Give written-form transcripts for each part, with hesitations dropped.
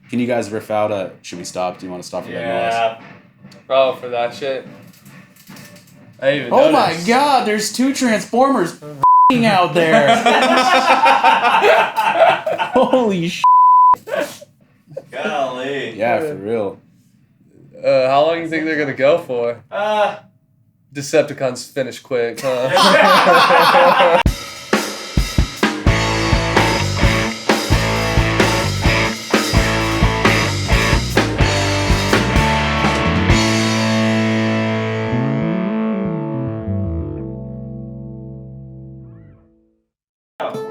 Can you guys riff out a... Should we stop? Do you want to stop for that noise? Yeah. Bro, for that shit. I even Oh noticed. my god, there's 2 Transformers out there. Holy sh**. Golly. Yeah, for real. How long do you think they're gonna go for? Decepticons finish quick, huh?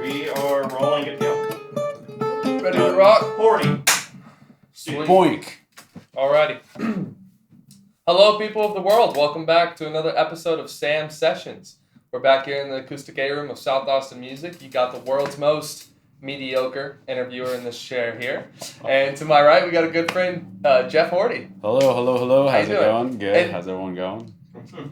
We are rolling a deal. Ready to rock? Horti. Sweet. Boink. Alrighty. Hello, people of the world. Welcome back to another episode of Sam Sessions. We're back here in the acoustic A-room of South Austin Music. You got the world's most mediocre interviewer in this chair here. And to my right, we got a good friend, Jeff Horti. Hello. How How's you it doing? going? Good. And- How's everyone going?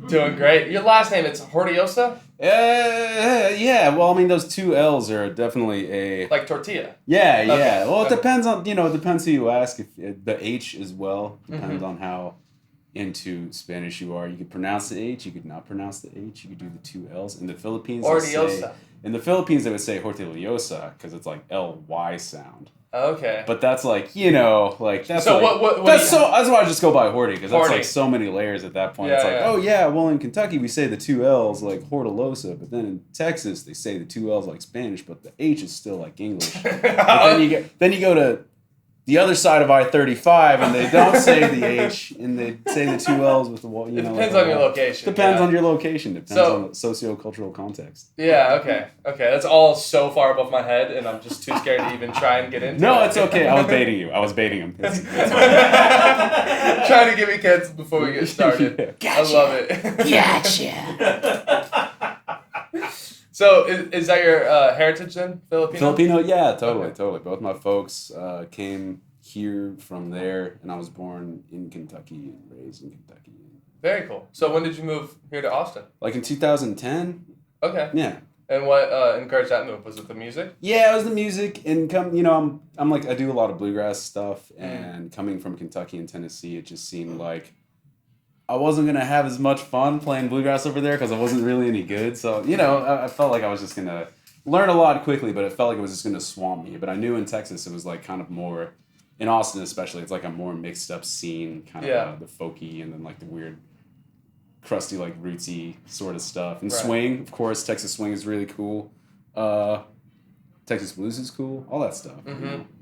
Doing great. Your last name, it's Hortillosa? Yeah. Well, I mean, those 2 L's are definitely a... Like tortilla. Yeah. Okay. Well, it Okay. depends on, it depends who you ask. If the H as well depends on how into Spanish you are. You could pronounce the H, you could not pronounce the H, you could do the 2 L's. In the Philippines, Hortillosa. they would say Hortillosa because it's like L-Y sound. Okay. But that's like, that's So like, what that's why I just go by Horti, because that's Horti. like so many layers at that point. Yeah, It's like, yeah. oh yeah, well in Kentucky we say the 2 L's like Hortillosa, but then in Texas they say the 2 L's like Spanish, but the H is still like English. But then you go to the other side of I-35 and they don't say the H and they say the 2 L's with the wall. It depends on your location. Depends yeah. on your location. Depends So- on the socio-cultural context. Yeah, okay. That's all so far above my head, and I'm just too scared to even try and get into it. No, it's okay. I was baiting you. I was baiting him. It's Trying to get me canceled before we get started. Yeah. I love it. So, is that your heritage then? Filipino, yeah, totally. Both my folks came here from there, and I was born in Kentucky and raised in Kentucky. Very cool. So, when did you move here to Austin? Like in 2010, Okay. yeah. And what encouraged that move? Was it the music? Yeah, it was the music, and I'm like, I do a lot of bluegrass stuff, and coming from Kentucky and Tennessee, it just seemed like I wasn't gonna have as much fun playing bluegrass over there because I wasn't really any good. So I felt like I was just gonna learn a lot quickly, but it felt like it was just gonna swamp me. But I knew in Texas it was like kind of more, in Austin especially, it's like a more mixed up scene, kind of the folky and then like the weird, crusty like rootsy sort of stuff. And Right. swing, of course, Texas swing is really cool. Texas blues is cool. All that stuff.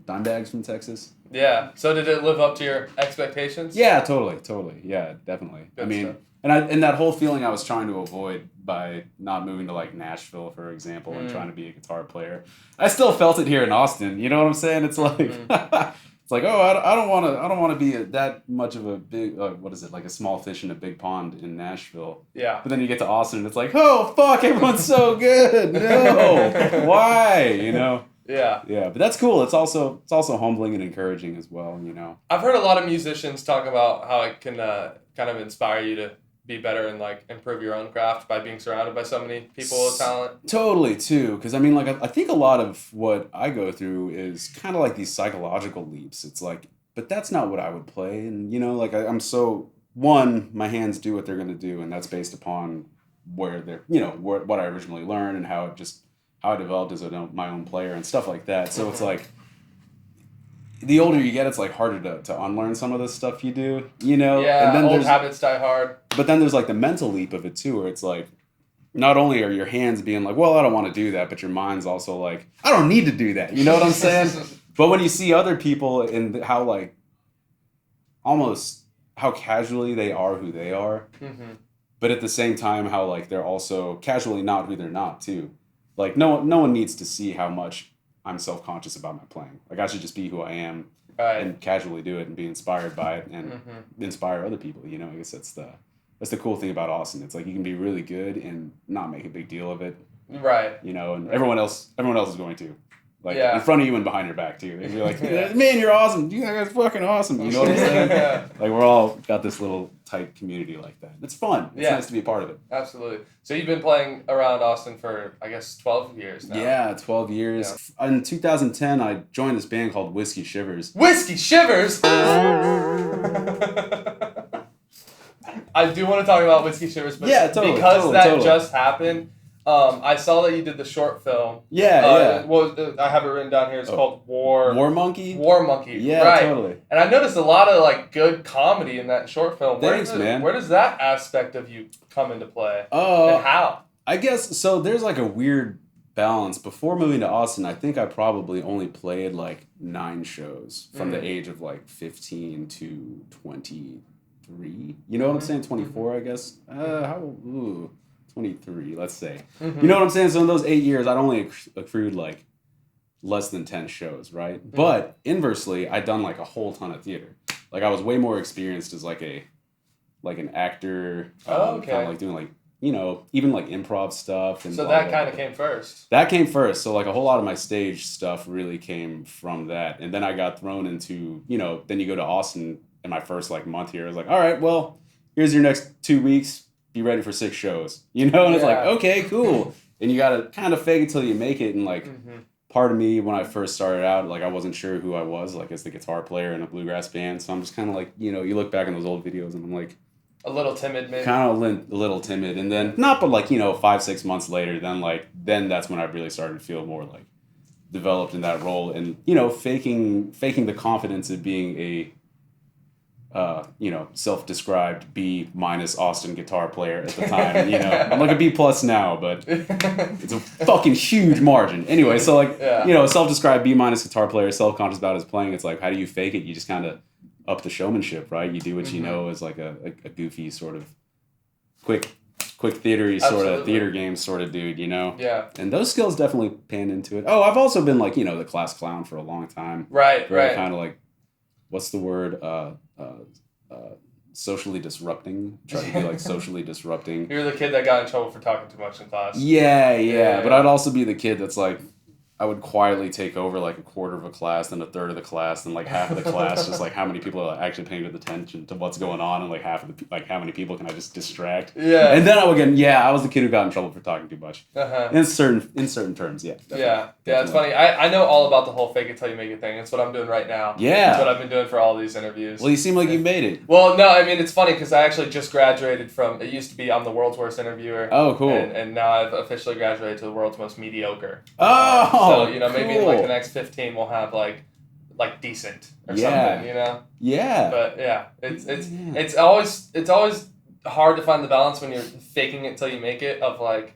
Dime bags from Texas. Yeah. So, did it live up to your expectations? Yeah, totally. Yeah, definitely. Good I mean, stuff. and that whole feeling I was trying to avoid by not moving to like Nashville, for example, and trying to be a guitar player. I still felt it here in Austin. You know what I'm saying? It's like it's like, oh, I don't want to be that much of a big what is it, like a small fish in a big pond in Nashville. Yeah. But then you get to Austin and it's like, oh fuck, everyone's so good. No, why? Yeah. Yeah, but that's cool. It's also humbling and encouraging as well. I've heard a lot of musicians talk about how it can kind of inspire you to be better and like improve your own craft by being surrounded by so many people with talent. Totally, too. Because, I mean, like, I think a lot of what I go through is kind of like these psychological leaps. It's like, but that's not what I would play. And, like, I'm so, one, my hands do what they're going to do. And that's based upon where they're, what I originally learned and how I developed as my own player and stuff like that. So it's like, the older you get, it's like harder to unlearn some of the stuff you do, Yeah, and then old habits die hard. But then there's like the mental leap of it too, where it's like, not only are your hands being like, well, I don't want to do that, but your mind's also like, I don't need to do that. You know what I'm saying? But when you see other people and how like, almost how casually they are who they are, but at the same time how like they're also casually not who they're not too. Like no one needs to see how much I'm self-conscious about my playing. Like I should just be who I am and casually do it and be inspired by it and inspire other people. I guess that's the cool thing about Austin. It's like you can be really good and not make a big deal of it. Right. And everyone else is going to. Like, Yeah. in front of you and behind your back, too. They'd be like, man, you're awesome. You guys are fucking awesome. You know what I'm saying? Yeah. Like, we're all got this little tight community like that. It's fun. It's nice to be a part of it. Absolutely. So you've been playing around Austin for, I guess, 12 years now. Yeah, 12 years. Yeah. In 2010, I joined this band called Whiskey Shivers. Whiskey Shivers? I do want to talk about Whiskey Shivers, but because that just happened, I saw that you did the short film. Yeah. Well, I have it written down here. It's called War Monkey? War Monkey. Yeah, right. totally. And I noticed a lot of like good comedy in that short film. Thanks, man. Where does that aspect of you come into play? And how? I guess, so there's like a weird balance. Before moving to Austin, I think I probably only played like 9 shows from the age of like 15 to 23. You know what I'm saying? 24, I guess. 23, let's say. You know what I'm saying? So in those 8 years, I'd only accrued like less than 10 shows, right? But inversely, I'd done like a whole ton of theater. Like I was way more experienced as like an actor. Kind of like doing like, you know, even like improv stuff. And so that kind of came first. That came first. So like a whole lot of my stage stuff really came from that. And then I got thrown into, you know, then you go to Austin in my first like month here. I was like, all right, well, here's your next 2 weeks. Be ready for 6 shows, you know? And it's like, okay, cool. And you got to kind of fake it till you make it. And like, part of me, when I first started out, like I wasn't sure who I was, like as the guitar player in a bluegrass band. So I'm just kind of like, you know, you look back in those old videos and I'm like, a little timid, maybe. Kind of a little timid. And then, but like, you know, 5-6 months later, then that's when I really started to feel more like developed in that role. And, you know, faking the confidence of being a, you know, self-described B- Austin guitar player at the time. You know, I'm like a B+ now, but it's a fucking huge margin. Anyway, so like, you know, self-described B- guitar player, self-conscious about his playing. It's like, how do you fake it? You just kind of up the showmanship, right? You do what you know is like a goofy sort of quick theater-y sort of theater game sort of dude, you know? Yeah. And those skills definitely pan into it. Oh, I've also been like, you know, the class clown for a long time. Right. Kind of like, what's the word? Socially disrupting. Try to be like socially disrupting. You're the kid that got in trouble for talking too much in class. Yeah. But I'd also be the kid that's like, I would quietly take over like a quarter of a class, then a third of the class, then like half of the class, just like how many people are actually paying attention to what's going on, and like half of the like how many people can I just distract? Yeah. And then I would get I was the kid who got in trouble for talking too much. In certain terms, yeah. Definitely. Yeah, it's funny. I know all about the whole fake it till you make it thing. It's what I'm doing right now. Yeah. It's what I've been doing for all these interviews. Well, you seem like you made it. Well, no, I mean it's funny because I actually just graduated from. It used to be I'm the world's worst interviewer. Oh, cool. And now I've officially graduated to the world's most mediocre. Oh. So you know maybe in cool. like the next 15 we'll have like decent or something, you know? Yeah. But yeah, it's always hard to find the balance when you're faking it till you make it of like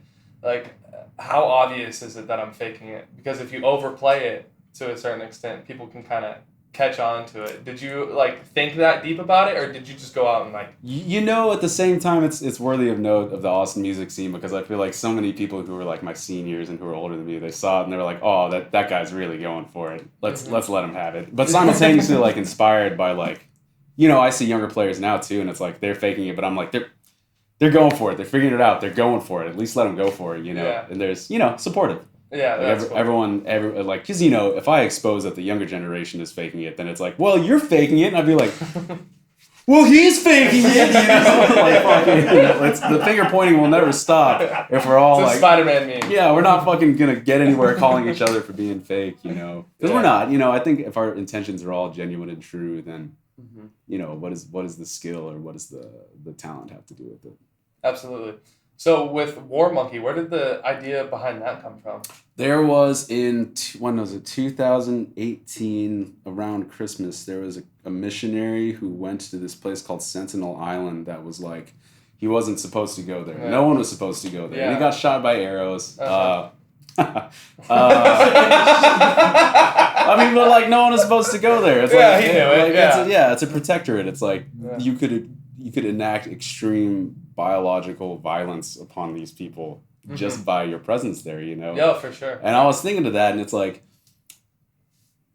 how obvious is it that I'm faking it? Because if you overplay it to a certain extent, people can kind of catch on to it. Did you like think that deep about it, or did you just go out and like? You know, at the same time, it's worthy of note of the Austin music scene because I feel like so many people who were like my seniors and who were older than me, they saw it and they were like, oh, that guy's really going for it. Let's let him have it. But simultaneously, like inspired by like, you know, I see younger players now too, and it's like they're faking it, but I'm like they're going for it. They're figuring it out. They're going for it. At least let them go for it, you know. Yeah. And there's, you know, supportive. Yeah, like that's cool. Everyone, like, because, you know, if I expose that the younger generation is faking it, then it's like, well, you're faking it. And I'd be like, well, he's faking it, you know? Like, fucking, you know, it's, the finger pointing will never stop if we're all it's like... a Spider-Man meme. Yeah, we're not fucking going to get anywhere calling each other for being fake, you know? Because we're not, you know, I think if our intentions are all genuine and true, then, you know, what is the skill or what does the talent have to do with it? Absolutely. So with War Monkey, where did the idea behind that come from? There was in, when was it, 2018, around Christmas, there was a missionary who went to this place called Sentinel Island that was like, he wasn't supposed to go there. Yeah. No one was supposed to go there. Yeah. And he got shot by arrows. I mean, but like, no one was supposed to go there. It's like, he knew it. It's a protectorate. It's like, you could enact extreme biological violence upon these people just by your presence there, you know? Yeah, for sure. And I was thinking to that, and it's like,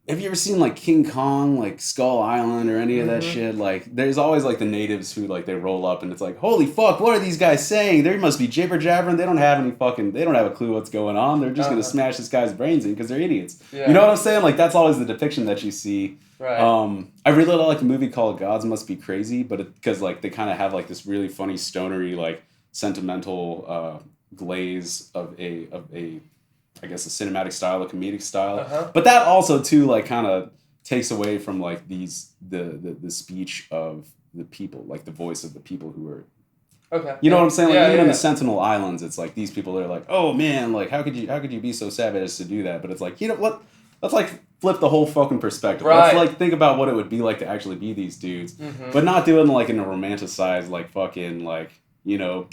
have you ever seen like King Kong, like Skull Island or any of that shit? Like there's always like the natives who like they roll up and it's like, holy fuck, what are these guys saying? They must be jibber jabbering. They don't have a clue what's going on. They're just gonna smash this guy's brains in because they're idiots. Yeah. You know what I'm saying? Like that's always the depiction that you see. Right. I really like a movie called Gods Must Be Crazy, but because like they kind of have like this really funny stonery like sentimental glaze of a I guess a cinematic style, a comedic style, but that also too like kind of takes away from like the speech of the people, like the voice of the people who are. Okay. You know what I'm saying? Like Yeah, even yeah, in yeah. the Sentinel Islands, it's like these people are like, oh man, like how could you be so savage as to do that? But it's like, you know what? Let's like flip the whole fucking perspective. Right. Let's like think about what it would be like to actually be these dudes, but not doing like in a romanticized like fucking like. You know,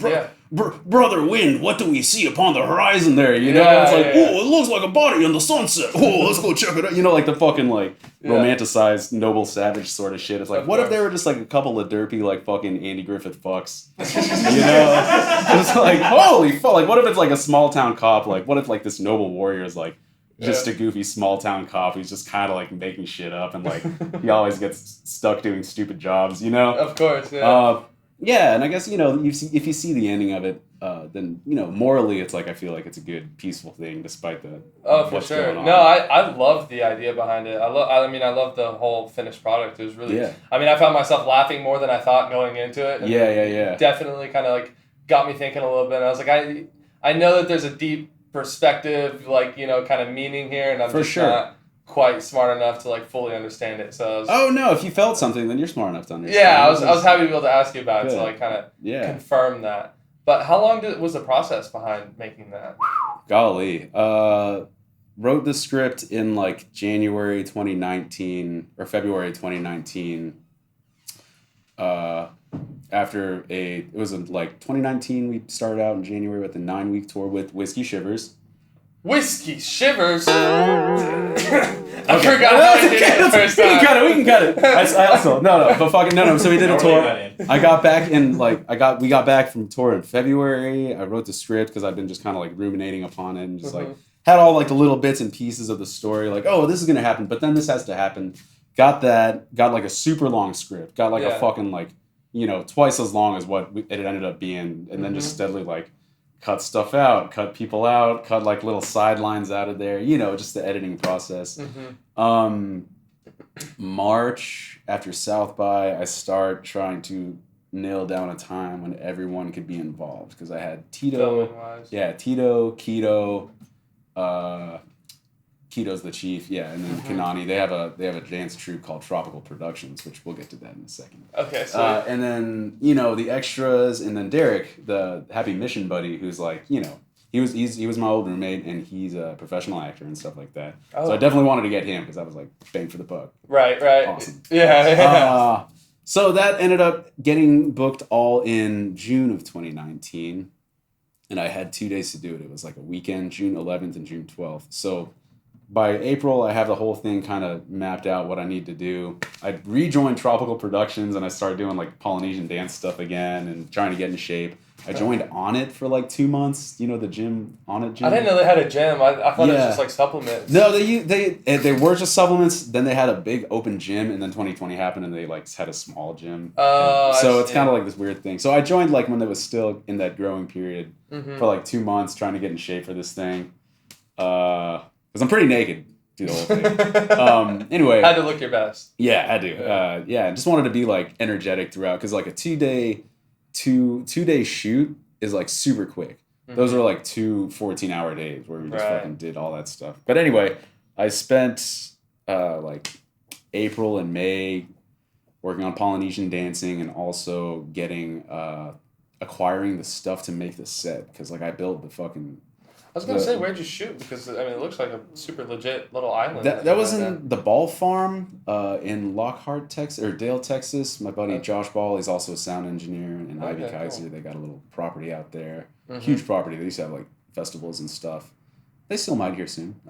brother wind, what do we see upon the horizon there? You know, it's like, oh, it looks like a body in the sunset. Oh, let's go check it out. You know, like the fucking like romanticized noble savage sort of shit. It's like, what if they were just like a couple of derpy like fucking Andy Griffith fucks? You know, it's like holy fuck. Like, what if it's like a small town cop? Like, what if like this noble warrior is like just a goofy small town cop who's just kind of like making shit up and like he always gets stuck doing stupid jobs. You know, Of course, yeah. Yeah, and I guess, you know, if you see the ending of it, then, you know, morally it's like I feel like it's a good, peaceful thing despite the For sure. No, I love the idea behind it. I love the whole finished product. It was really I mean, I found myself laughing more than I thought going into it. And yeah. Definitely kind of like got me thinking a little bit. And I was like, I know that there's a deep perspective, like, you know, kind of meaning here, and I'm just not quite smart enough to like fully understand it. So no, if you felt something, then you're smart enough to understand. Yeah, I was happy to be able to ask you about it to like kind of confirm that. But how long was the process behind making that? Golly, wrote the script in like January 2019 or February 2019. After it was in like 2019, we started out in January with a 9-week tour with Whiskey Shivers. Whiskey Shivers. I forgot how I did it the first time. We can cut it. I also no. So we did a tour. I got back in we got back from tour in February. I wrote the script because I've been just kind of like ruminating upon it and just like had all like the little bits and pieces of the story. Like, oh, this is gonna happen, but then this has to happen. Got like a super long script. Got like a fucking like, you know, twice as long as what it ended up being, and then just steadily like. Cut stuff out, cut people out, cut like little sidelines out of there, you know, just the editing process. March, after South by, I start trying to nail down a time when everyone could be involved because I had Tito, Keto, Keto's the chief, and then Kanani. They have a dance troupe called Tropical Productions, which we'll get to that in a second. Okay, so and then, you know, the extras, and then Derek, the Happy Mission buddy, who's like, you know, he was my old roommate, and he's a professional actor and stuff like that. So I definitely wanted to get him because I was like, bang for the buck. Right. Awesome. Yeah. So that ended up getting booked all in June of 2019, and I had 2 days to do it. It was like a weekend, June 11th and June 12th. So by April, I have the whole thing kind of mapped out what I need to do. I rejoined Tropical Productions and I started doing like Polynesian dance stuff again and trying to get in shape. I joined On It for like 2 months. You know, the gym, On It gym. I didn't know they had a gym. I thought it was just like supplements. No, they were just supplements. Then they had a big open gym, and then 2020 happened, and they like had a small gym. So it's kind of like this weird thing. So I joined like when they was still in that growing period for like 2 months, trying to get in shape for this thing. Because I'm pretty naked through the whole thing. Anyway. Had to look your best. Yeah, I do. I just wanted to be like energetic throughout because like a two-day shoot is like super quick. Those are like 2 14-hour days where we just fucking did all that stuff. But anyway, I spent like April and May working on Polynesian dancing and also acquiring the stuff to make the set because like I built the fucking. I was gonna say, where'd you shoot? Because I mean, it looks like a super legit little island. That was in the Ball Farm in Lockhart, Texas, or Dale, Texas. My buddy Josh Ball, he's also a sound engineer, and Ivy Kaiser. Cool. They got a little property out there, huge property. They used to have like festivals and stuff. They still might here soon.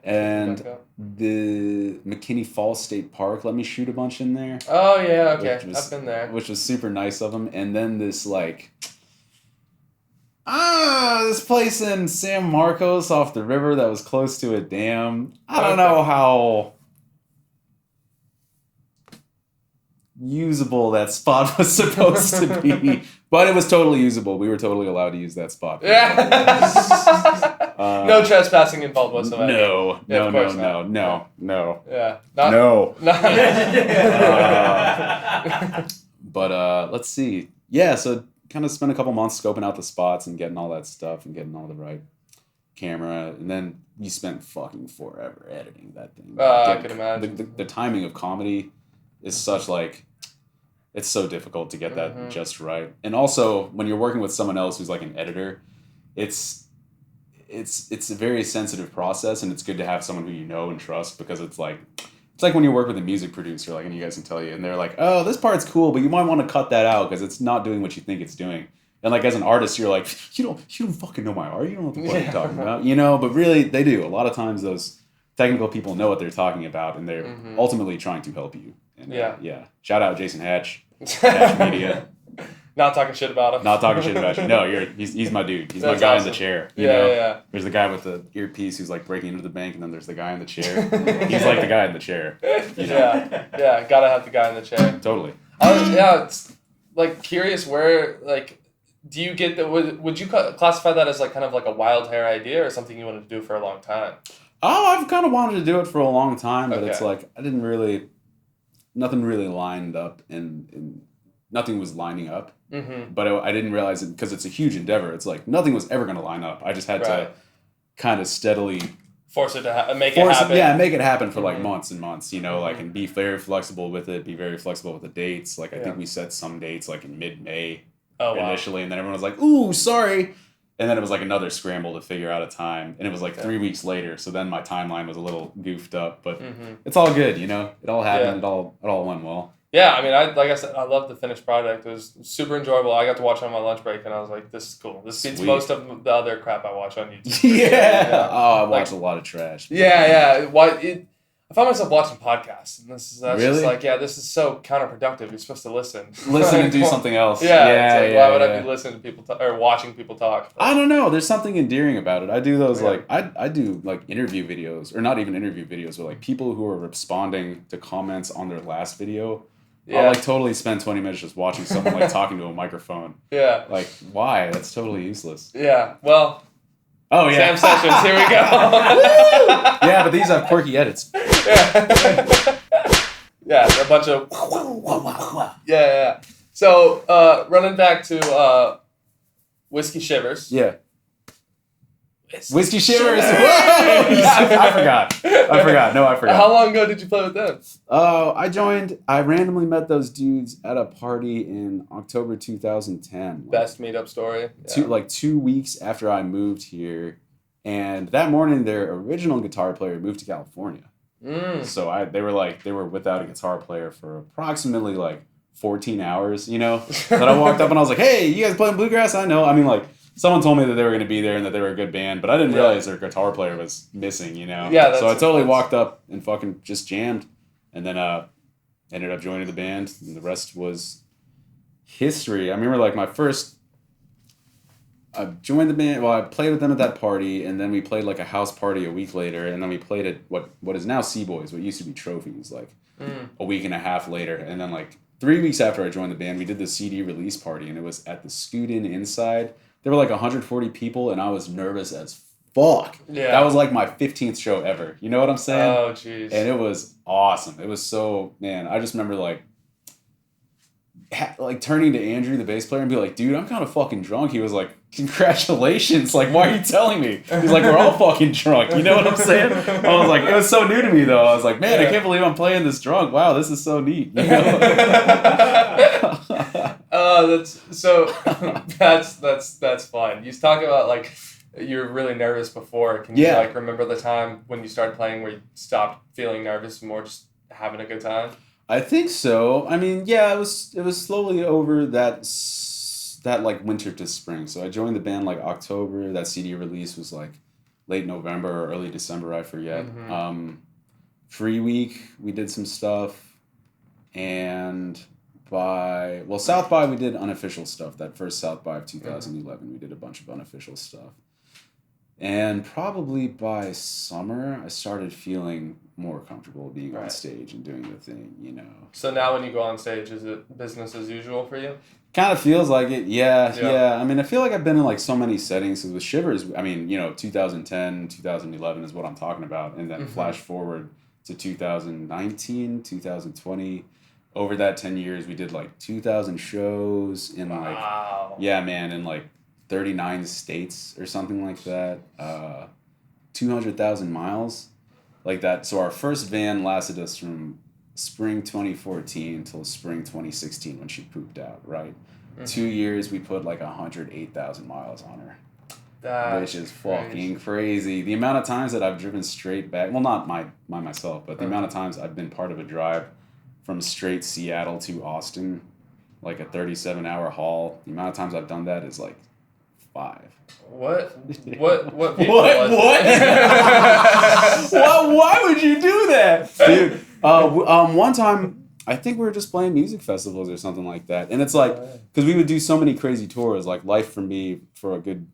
And the McKinney Falls State Park let me shoot a bunch in there. Oh yeah, okay, I've been there. Which was super nice of them. And then this like. This place in San Marcos off the river that was close to a dam. I don't know how usable that spot was supposed to be, but it was totally usable. We were totally allowed to use that spot. Yeah. No trespassing involved whatsoever. No. Yeah, of course No. Yeah. No. No. But let's see. Yeah, so kind of spent a couple months scoping out the spots and getting all that stuff and getting all the right camera, and then we spent fucking forever editing that thing. I can imagine. The timing of comedy is such like, it's so difficult to get that just right. And also when you're working with someone else who's like an editor, it's a very sensitive process, and it's good to have someone who you know and trust, because it's like when you work with a music producer, like, and you guys can tell you, and they're like, oh, this part's cool, but you might want to cut that out because it's not doing what you think it's doing. And like as an artist, you're like, you don't fucking know my art. You don't know what the fuck you're talking about, But really, they do. A lot of times, those technical people know what they're talking about, and they're ultimately trying to help you. And, yeah. Shout out Jason Hatch, Hatch Media. Not talking shit about him. Not talking shit about you. No, he's my dude. He's my guy in the chair. Yeah. There's the guy with the earpiece who's like breaking into the bank, and then there's the guy in the chair. He's like the guy in the chair. Yeah. Gotta have the guy in the chair. Totally. It's like curious where like, do you get that? Would you classify that as like kind of like a wild hair idea or something you wanted to do for a long time? Oh, I've kind of wanted to do it for a long time, but it's like nothing really lined up, and nothing was lining up. But I didn't realize it because it's a huge endeavor. It's like nothing was ever going to line up. I just had to kind of steadily force it to make it happen. Make it happen for like months and months, like, and be very flexible with it, be very flexible with the dates. Like, I think we set some dates like in mid-May initially, and then everyone was like, ooh, sorry. And then it was like another scramble to figure out a time, and it was like 3 weeks later. So then my timeline was a little goofed up, but it's all good, It all happened. It all went well. Yeah, I mean, like I said, I loved the finished product. It was super enjoyable. I got to watch it on my lunch break, and I was like, this is cool. This beats most of the other crap I watch on YouTube. I watch a lot of trash. Yeah. I found myself watching podcasts, and that's really? just like, this is so counterproductive. You're supposed to listen. And do something else. Why would I be listening to people or watching people talk? I don't know. There's something endearing about it. I do those I do like interview videos, or not even interview videos, but like people who are responding to comments on their last video. I'll like totally spend 20 minutes just watching someone like talking to a microphone. Yeah. Like, why? That's totally useless. Yeah. Well. Oh yeah. Sam Sessions. Here we go. Yeah, but these have quirky edits. Yeah, a bunch of. Yeah. So, running back to Whiskey Shivers. Yeah. Whiskey Shivers. Whoa! I forgot. No, I forgot. How long ago did you play with them? I randomly met those dudes at a party in October 2010. Best meetup story. Yeah. 2 weeks after I moved here, and that morning their original guitar player moved to California. So they were without a guitar player for approximately 14 hours, That I walked up and I was like, hey, you guys playing bluegrass? I know. I mean, someone told me that they were going to be there and that they were a good band, but I didn't realize their guitar player was missing, Yeah, so I totally walked up and fucking just jammed, and then ended up joining the band, and the rest was history. I remember I joined the band. Well, I played with them at that party, and then we played a house party a week later, and then we played at what is now Seaboys, what used to be Trophies, a week and a half later, and then 3 weeks after I joined the band, we did the CD release party, and it was at the Scoot-In Inside. There were 140 people, and I was nervous as fuck. Yeah. That was my 15th show ever. You know what I'm saying? Oh, jeez. And it was awesome. It was so, man, I just remember turning to Andrew, the bass player, and be like, dude, I'm kind of fucking drunk. He was like, congratulations. Why are you telling me? He's like, we're all fucking drunk. You know what I'm saying? I was like, it was so new to me though. I was like, man, I can't believe I'm playing this drunk. Wow, this is so neat. That's fun. You talk about you were really nervous before. Can you remember the time when you started playing where you stopped feeling nervous and more just having a good time? I think so. I mean, yeah, it was slowly over that winter to spring. So I joined the band October. That CD release was late November or early December, I forget. Free week, we did some stuff, and South by we did unofficial stuff. That first South by of 2011, we did a bunch of unofficial stuff. And probably by summer, I started feeling more comfortable being on stage and doing the thing, you know. So now when you go on stage, is it business as usual for you? Kind of feels like it, yeah. I mean, I feel like I've been in like so many settings. With Shivers, I mean, you know, 2010, 2011 is what I'm talking about. And then flash forward to 2019, 2020. Over that 10 years, we did like 2,000 shows in like, in like 39 states or something like that. 200,000 miles like that. So our first van lasted us from spring 2014 till spring 2016 when she pooped out, right? 2 years, we put like 108,000 miles on her. Which is fucking crazy. The amount of times that I've driven straight back, well, not myself, but the amount of times I've been part of a drive from straight Seattle to Austin, like a 37-hour haul. The amount of times I've done that is like 5. What vehicle was it? Why would you do that, dude? One time, I think we were just playing music festivals or something like that, and it's like because we would do so many crazy tours. Like Life for Me for a good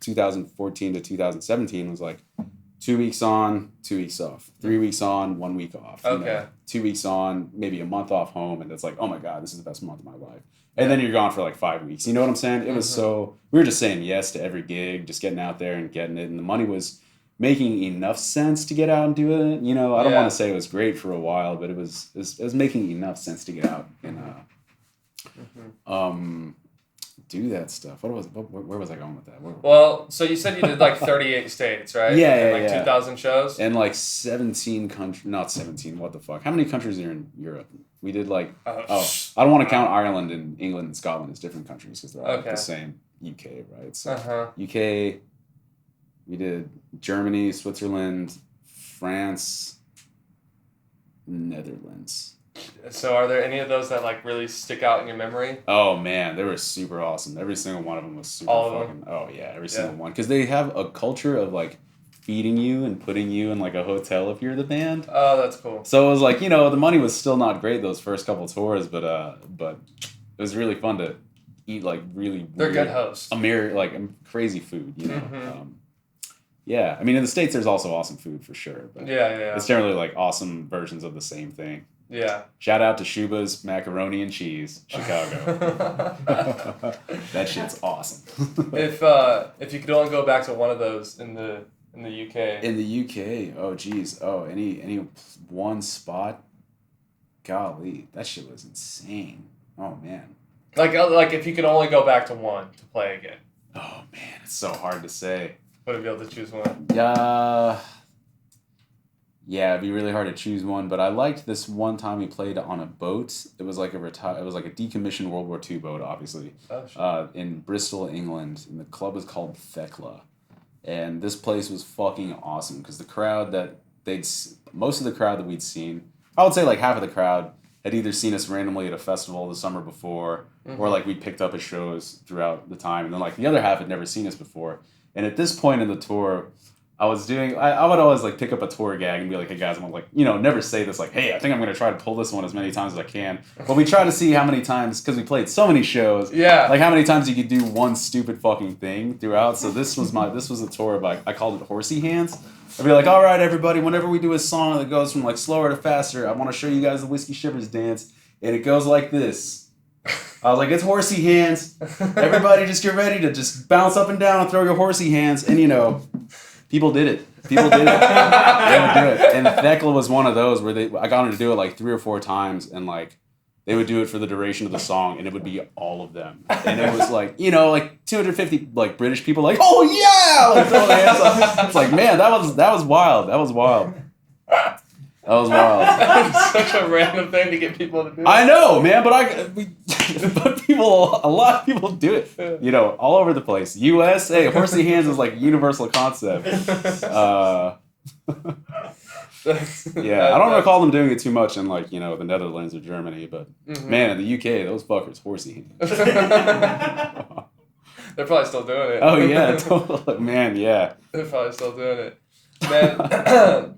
2014 to 2017 was like 2 weeks on, 2 weeks off, 3 weeks on, 1 week off. You know, 2 weeks on, maybe a month off home, and it's like, oh my God, this is the best month of my life. And then you're gone for like 5 weeks. You know what I'm saying? It was we were just saying yes to every gig, just getting out there and getting it. And the money was making enough sense to get out and do it. You know, I don't want to say it was great for a while, but it was making enough sense to get out and do that stuff. Where was I going with that? Well, so you said you did like 38 states, right? Yeah, and like 2,000 shows? And like 17 countries, not 17, what the fuck? How many countries are in Europe? We did like, I don't want to count Ireland and England and Scotland as different countries because they're all the same. UK, right? So UK, we did Germany, Switzerland, France, Netherlands. So are there any of those that like really stick out in your memory? Oh man, they were super awesome. Every single one of them was super fucking. Oh yeah, every single one. Because they have a culture of like feeding you and putting you in like a hotel if you're the band. Oh, that's cool. So it was like, you know, the money was still not great those first couple tours, but it was really fun to eat like really. They're good hosts. Crazy food, you know. Yeah, I mean in the States there's also awesome food for sure, but it's generally like awesome versions of the same thing. Yeah. Shout out to Shuba's Macaroni and Cheese, Chicago. That shit's awesome. If you could only go back to one of those in the UK. In the UK, oh geez, any one spot? Golly, that shit was insane. Oh man. Like if you could only go back to one to play again. Oh man, it's so hard to say. Would you be able to choose one? Yeah, it'd be really hard to choose one, but I liked this one time we played on a boat. It was like a decommissioned World War II boat, obviously, in Bristol, England, and the club was called Thekla. And this place was fucking awesome because most of the crowd that we'd seen, I would say like half of the crowd had either seen us randomly at a festival the summer before, or like we picked up at shows throughout the time, and then like the other half had never seen us before. And at this point in the tour, I would always like pick up a tour gag and be like, hey guys, I'm like, you know, never say this like, hey, I think I'm going to try to pull this one as many times as I can. But we try to see how many times, because we played so many shows, like how many times you could do one stupid fucking thing throughout. So this was a tour of I called it Horsey Hands. I'd be like, all right, everybody, whenever we do a song that goes from like slower to faster, I want to show you guys the Whiskey Shivers dance. And it goes like this. I was like, it's horsey hands. Everybody just get ready to just bounce up and down and throw your horsey hands. And, you know, people did it. They would do it. And Thekla was one of those where I got them to do it like 3 or 4 times. And, like, they would do it for the duration of the song. And it would be all of them. And it was like, you know, like 250 like British people like, oh, yeah! Like, throwing their hands up. It's like, man, that was wild. That was wild. That was wild. That's such a random thing to get people to do. I know, man, but a lot of people do it. You know, all over the place. U.S., hey, horsey hands is like a universal concept. Yeah, I don't recall them doing it too much in like, you know, the Netherlands or Germany, but man, in the UK, those fuckers, horsey hands. They're probably still doing it. Oh yeah, totally. Man, yeah. They're probably still doing it. Man.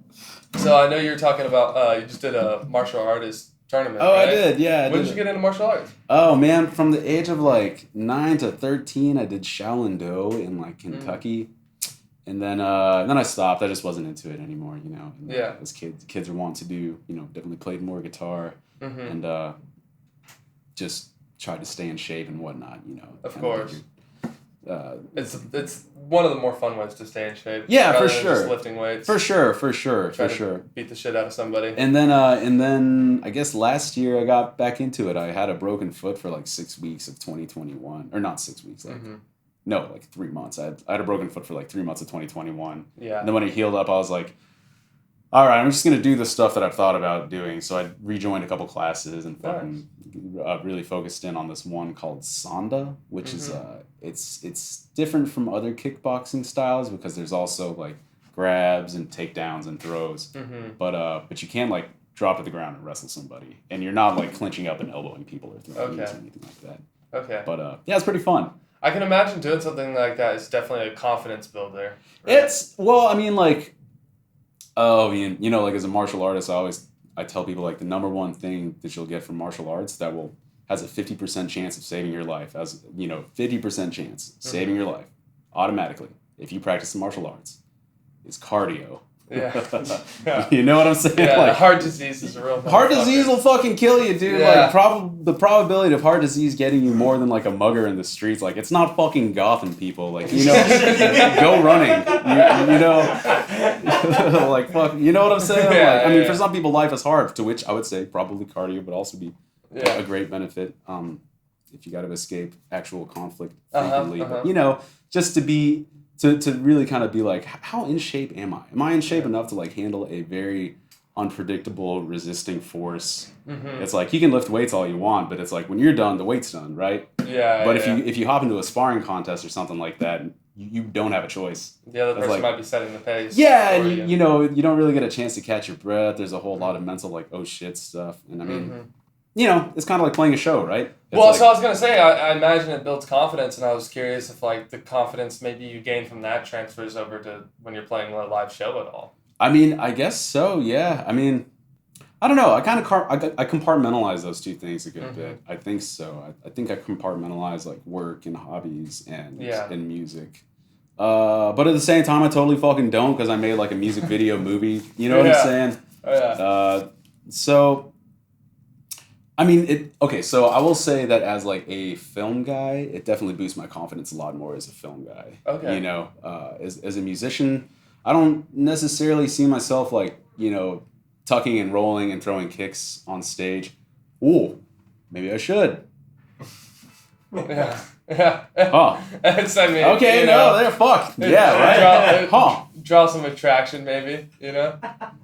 So I know you were talking about you just did a martial artist tournament. Oh, right? I did. Yeah. When did you get into martial arts? Oh man, from the age of like 9 to 13, I did Shaolin Do in like Kentucky, and then I stopped. I just wasn't into it anymore, you know. And, as kids are wanting to do, you know, definitely played more guitar, and just tried to stay in shape and whatnot, you know. Of course. It's one of the more fun ways to stay in shape. Yeah, for sure. Just lifting weights. For sure. Beat the shit out of somebody. And then I guess last year I got back into it. I had a broken foot for like 6 weeks of 2021, or not 6 weeks, like no, like 3 months. I had a broken foot for like 3 months of 2021. Yeah. And then when it healed up, I was like, all right, I'm just gonna do the stuff that I've thought about doing. So I rejoined a couple classes and fucking really focused in on this one called Sonda, which is it's different from other kickboxing styles because there's also like grabs and takedowns and throws, but you can't like drop to the ground and wrestle somebody, and you're not like clinching up and elbowing people or throwing knees or anything like that. Okay. But yeah, it's pretty fun. I can imagine doing something like that is definitely a confidence builder. Right? I mean, like, you know, like as a martial artist, I tell people like the number one thing that you'll get from martial arts that has a 50% chance of saving your life, as you know, 50% chance saving your life automatically if you practice the martial arts is cardio. Yeah. You know what I'm saying? Yeah, like, heart disease is a real heart disease will fucking kill you, dude. Yeah. Like the probability of heart disease getting you more than like a mugger in the streets, like it's not fucking Gotham, people. Like, you know, go running. You know, like fuck. You know what I'm saying? Yeah, like, I mean, for some people, life is hard. To which I would say probably cardio would also be a great benefit. If you got to escape actual conflict frequently, but you know, just to be. To really kind of be like, how in shape am I? Am I in shape enough to like handle a very unpredictable resisting force? It's like you can lift weights all you want, but it's like when you're done, the weight's done, right? Yeah. But if you hop into a sparring contest or something like that, you don't have a choice. The other person might be setting the pace. Yeah, and you know, you don't really get a chance to catch your breath. There's a whole lot of mental like, oh shit stuff, and I mean. You know, it's kind of like playing a show, right? So I was going to say, I imagine it builds confidence, and I was curious if, like, the confidence maybe you gain from that transfers over to when you're playing a live show at all. I mean, I guess so, yeah. I mean, I don't know. I kind of I compartmentalize those two things a good bit. I think so. I think I compartmentalize, like, work and hobbies and music. But at the same time, I totally fucking don't because I made, like, a music video movie. You know what I'm saying? Oh, yeah. So... I mean, so I will say that as, like, a film guy, it definitely boosts my confidence a lot more as a film guy. Okay. You know, as a musician, I don't necessarily see myself, like, you know, tucking and rolling and throwing kicks on stage. Ooh, maybe I should. Yeah. Yeah. Huh. Okay, they're fucked. Yeah, right? Draw some attraction, maybe, you know?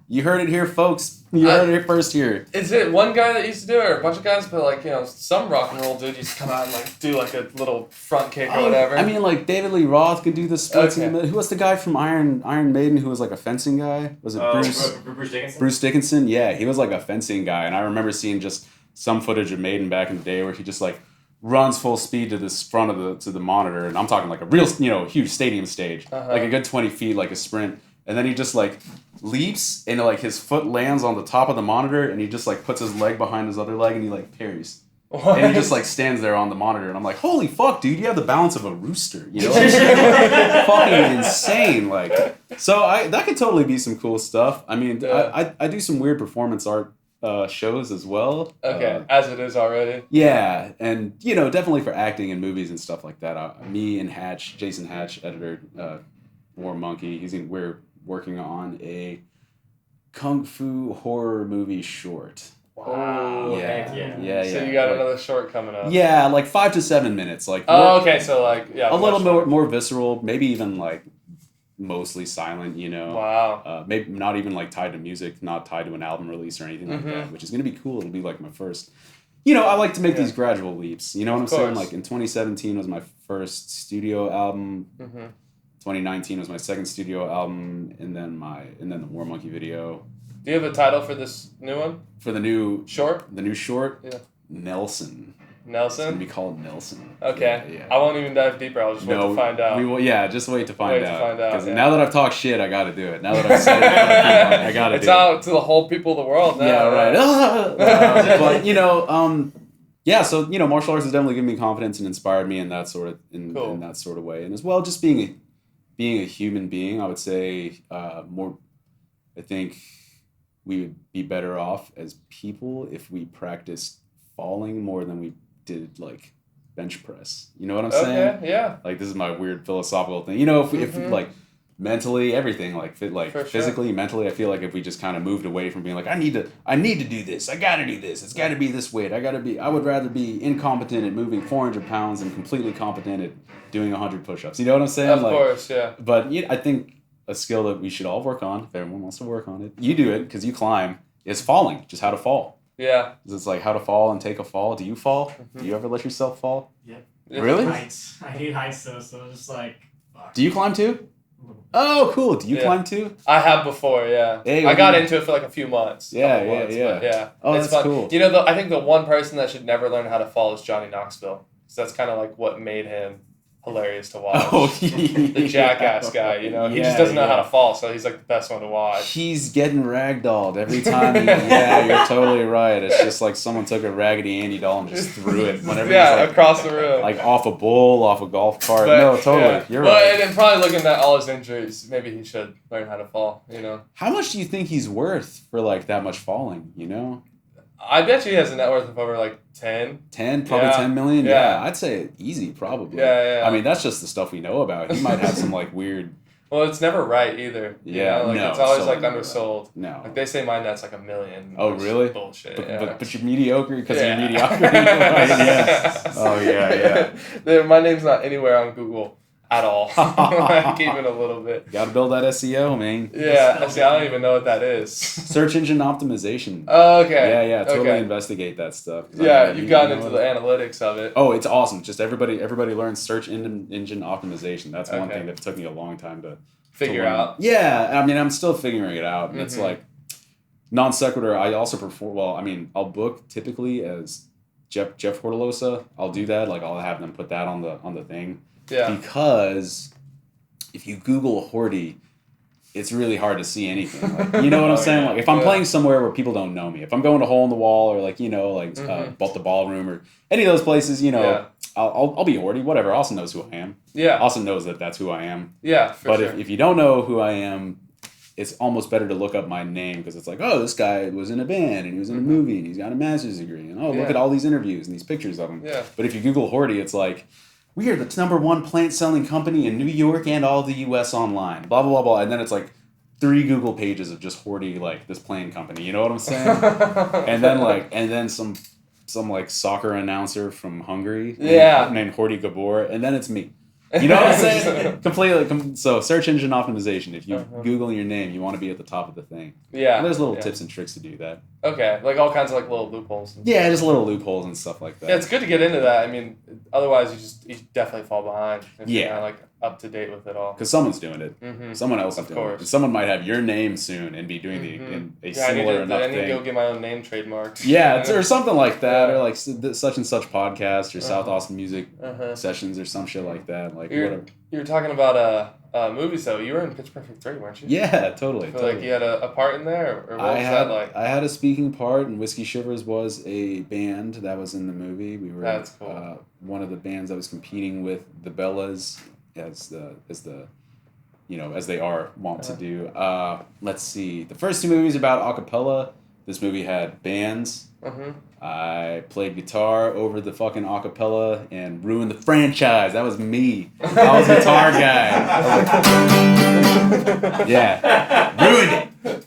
You heard it here, folks. You heard it here first here. Is it one guy that used to do it, or a bunch of guys? But, like, you know, some rock and roll dude used to come out and, like, do, like, a little front kick or whatever. I mean, like, David Lee Roth could do the splits. Who was the guy from Iron Maiden who was, like, a fencing guy? Was it Bruce Dickinson? Bruce Dickinson? Yeah, he was, like, a fencing guy. And I remember seeing just some footage of Maiden back in the day where he just, like, runs full speed to this front of the monitor, and I'm talking like a real, you know, huge stadium stage, like a good 20 feet, like a sprint, and then he just like leaps and like his foot lands on the top of the monitor, and he just like puts his leg behind his other leg and he like parries. What? And he just like stands there on the monitor, and I'm like, holy fuck, dude, you have the balance of a rooster, you know? Fucking insane, like. So that could totally be some cool stuff. I mean, I do some weird performance art shows as well. Okay, as it is already. Yeah, and you know, definitely for acting and movies and stuff like that. Me and Jason Hatch, editor, War Monkey. We're working on a kung fu horror movie short. Wow. Yeah. So you got another short coming up. Yeah, like 5 to 7 minutes. Like. Okay. So like a little more visceral, maybe even like. Mostly silent, you know. Wow. Maybe not even like tied to music, not tied to an album release or anything like that, which is going to be cool. It'll be like my first. You know, I like to make these gradual leaps. You know what I'm saying? Like in 2017 was my first studio album. 2019 was my second studio album, and then the War Monkey video. Do you have a title for this new one? For the new short? The new short? Yeah. Nelson. It's Nelson? gonna be called Nelson. Okay. Yeah. I won't even dive deeper. I'll just wait to find out. We will. Yeah, just wait to find out. Because yeah. now that I've talked shit, I got to do it. Now that I've said it, I got to do it. It's out to the whole people of the world now. Yeah, right. But yeah. So martial arts has definitely given me confidence and inspired me in that sort of in that sort of way, and as well just being a human being. I would say more. I think we would be better off as people if we practiced falling more than we did like bench press. You know what I'm saying? Okay, yeah. Like this is my weird philosophical thing. If like mentally everything like physically, mentally, I feel like if we just kind of moved away from being like I need to do this, I gotta do this, it's gotta be this weight, I would rather be incompetent at moving 400 pounds than completely competent at doing 100 push-ups. You know what I'm saying? Of course, yeah. But I think a skill that we should all work on, if everyone wants to work on it, you do it because you climb, is falling, just how to fall. Yeah. It's like how to fall and take a fall. Do you fall? Do you ever let yourself fall? Yep. Really? Heights. I hate heights though, so it's just like. Fuck. Do you climb too? Oh, cool. Do you climb too? I have before, yeah. Hey, I got into it for like a few months. Yeah. Yeah. Oh, it's that's fun. cool. I think the one person that should never learn how to fall is Johnny Knoxville. Because that's kind of like what made him hilarious to watch. Oh, the jackass guy, he just doesn't know how to fall, so he's like the best one to watch. He's getting ragdolled every time. Yeah, you're totally right. It's just like someone took a Raggedy Andy doll and just threw it whenever he's across the room. Like off a bull, off a golf cart. No, totally. Yeah. You're right. And probably looking at all his injuries, maybe he should learn how to fall, How much do you think he's worth for like that much falling, I bet you he has a net worth of over like 10. 10, probably 10 million? Yeah. I'd say easy, probably. Yeah. I mean, that's just the stuff we know about. He might have some like weird... Well, it's never right either. Yeah, it's always like undersold. No. Like they say my net's like $1 million. Oh, really? Bullshit. But you're mediocre because you're mediocre. Right? Yeah. Oh, yeah. My name's not anywhere on Google at all. I keep it a little bit. Got to build that SEO, man. Yeah. See, I don't even know what that is. Search engine optimization. Oh, okay. Yeah. Totally investigate that stuff. Yeah, you've gotten into the analytics of it. Oh, it's awesome. Just everybody learns search engine optimization. That's one thing that took me a long time to figure out. Yeah, I mean, I'm still figuring it out. And it's like non sequitur. I also perform. Well, I mean, I'll book typically as Jeff Hortillosa. I'll do that. Like I'll have them put that on the thing. Yeah. Because if you Google Horti, it's really hard to see anything. Like, you know what I'm saying? Like if I'm playing somewhere where people don't know me, if I'm going to Hole in the Wall or like the Ballroom or any of those places, I'll be Horti. Whatever. Austin knows who I am. Yeah. Austin knows that that's who I am. Yeah. But if you don't know who I am, it's almost better to look up my name because it's like, oh, this guy was in a band and he was in a movie and he's got a master's degree and look at all these interviews and these pictures of him. Yeah. But if you Google Horti, it's like, we are the #1 plant selling company in New York and all the U.S. online. Blah blah blah blah, and then it's like 3 Google pages of just Horti, like this plane company. You know what I'm saying? and then some like soccer announcer from Hungary. Named Horti Gabor, and then it's me. You know what I'm saying? Completely. So search engine optimization. If you Google your name, you want to be at the top of the thing. Yeah. And there's little tips and tricks to do that. Okay, like all kinds of like little loopholes. Just little loopholes and stuff like that. Yeah, it's good to get into that. I mean, otherwise you definitely fall behind if you're not like up to date with it all. Because someone's doing it. Someone else is doing it. Someone might have your name soon and be doing a similar enough thing. I need to go get my own name trademarked. Yeah, or something like that, or like such and such podcast, or South Austin Music sessions, or some shit like that. Like whatever. You were talking about movies though. You were in Pitch Perfect 3, weren't you? Yeah, totally. So like you had a part in there, or what was that like? I had a speaking part, and Whiskey Shivers was a band that was in the movie. We were That's cool. One of the bands that was competing with the Bellas as they are wont to do. Let's see. The first 2 movies about a cappella. This movie had bands. I played guitar over the fucking acapella and ruined the franchise. That was me. I was a guitar guy. Ruined it.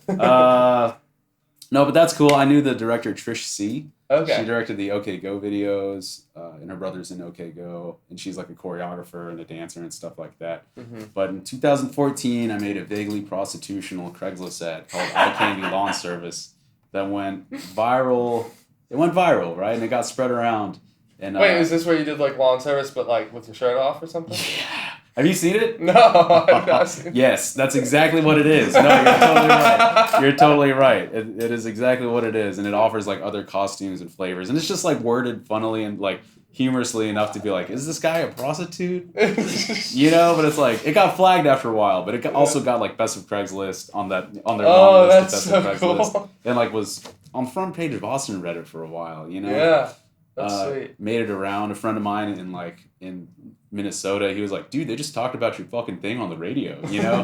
No, but that's cool. I knew the director Trish C. Okay. She directed the OK Go videos, and her brother's in OK Go, and she's like a choreographer and a dancer and stuff like that. But in 2014, I made a vaguely prostitutional Craigslist ad called Eye Candy Lawn Service that went viral. It went viral, right? And it got spread around. And wait, is this where you did like lawn service, but like with your shirt off or something? Yeah. Have you seen it? No, I've not seen it. Yes, that's exactly what it is. No, you're totally right. You're totally right. It is exactly what it is, and it offers like other costumes and flavors, and it's just like worded funnily and like humorously enough to be like, is this guy a prostitute? You know, but it's like it got flagged after a while, but it also got like best of Craigslist on their long list of that's best so of Craigslist, cool. and like was on the front page of Austin Reddit for a while. You know, Yeah, that's sweet. made it around. A friend of mine in Minnesota, he was like, dude, they just talked about your fucking thing on the radio, you know?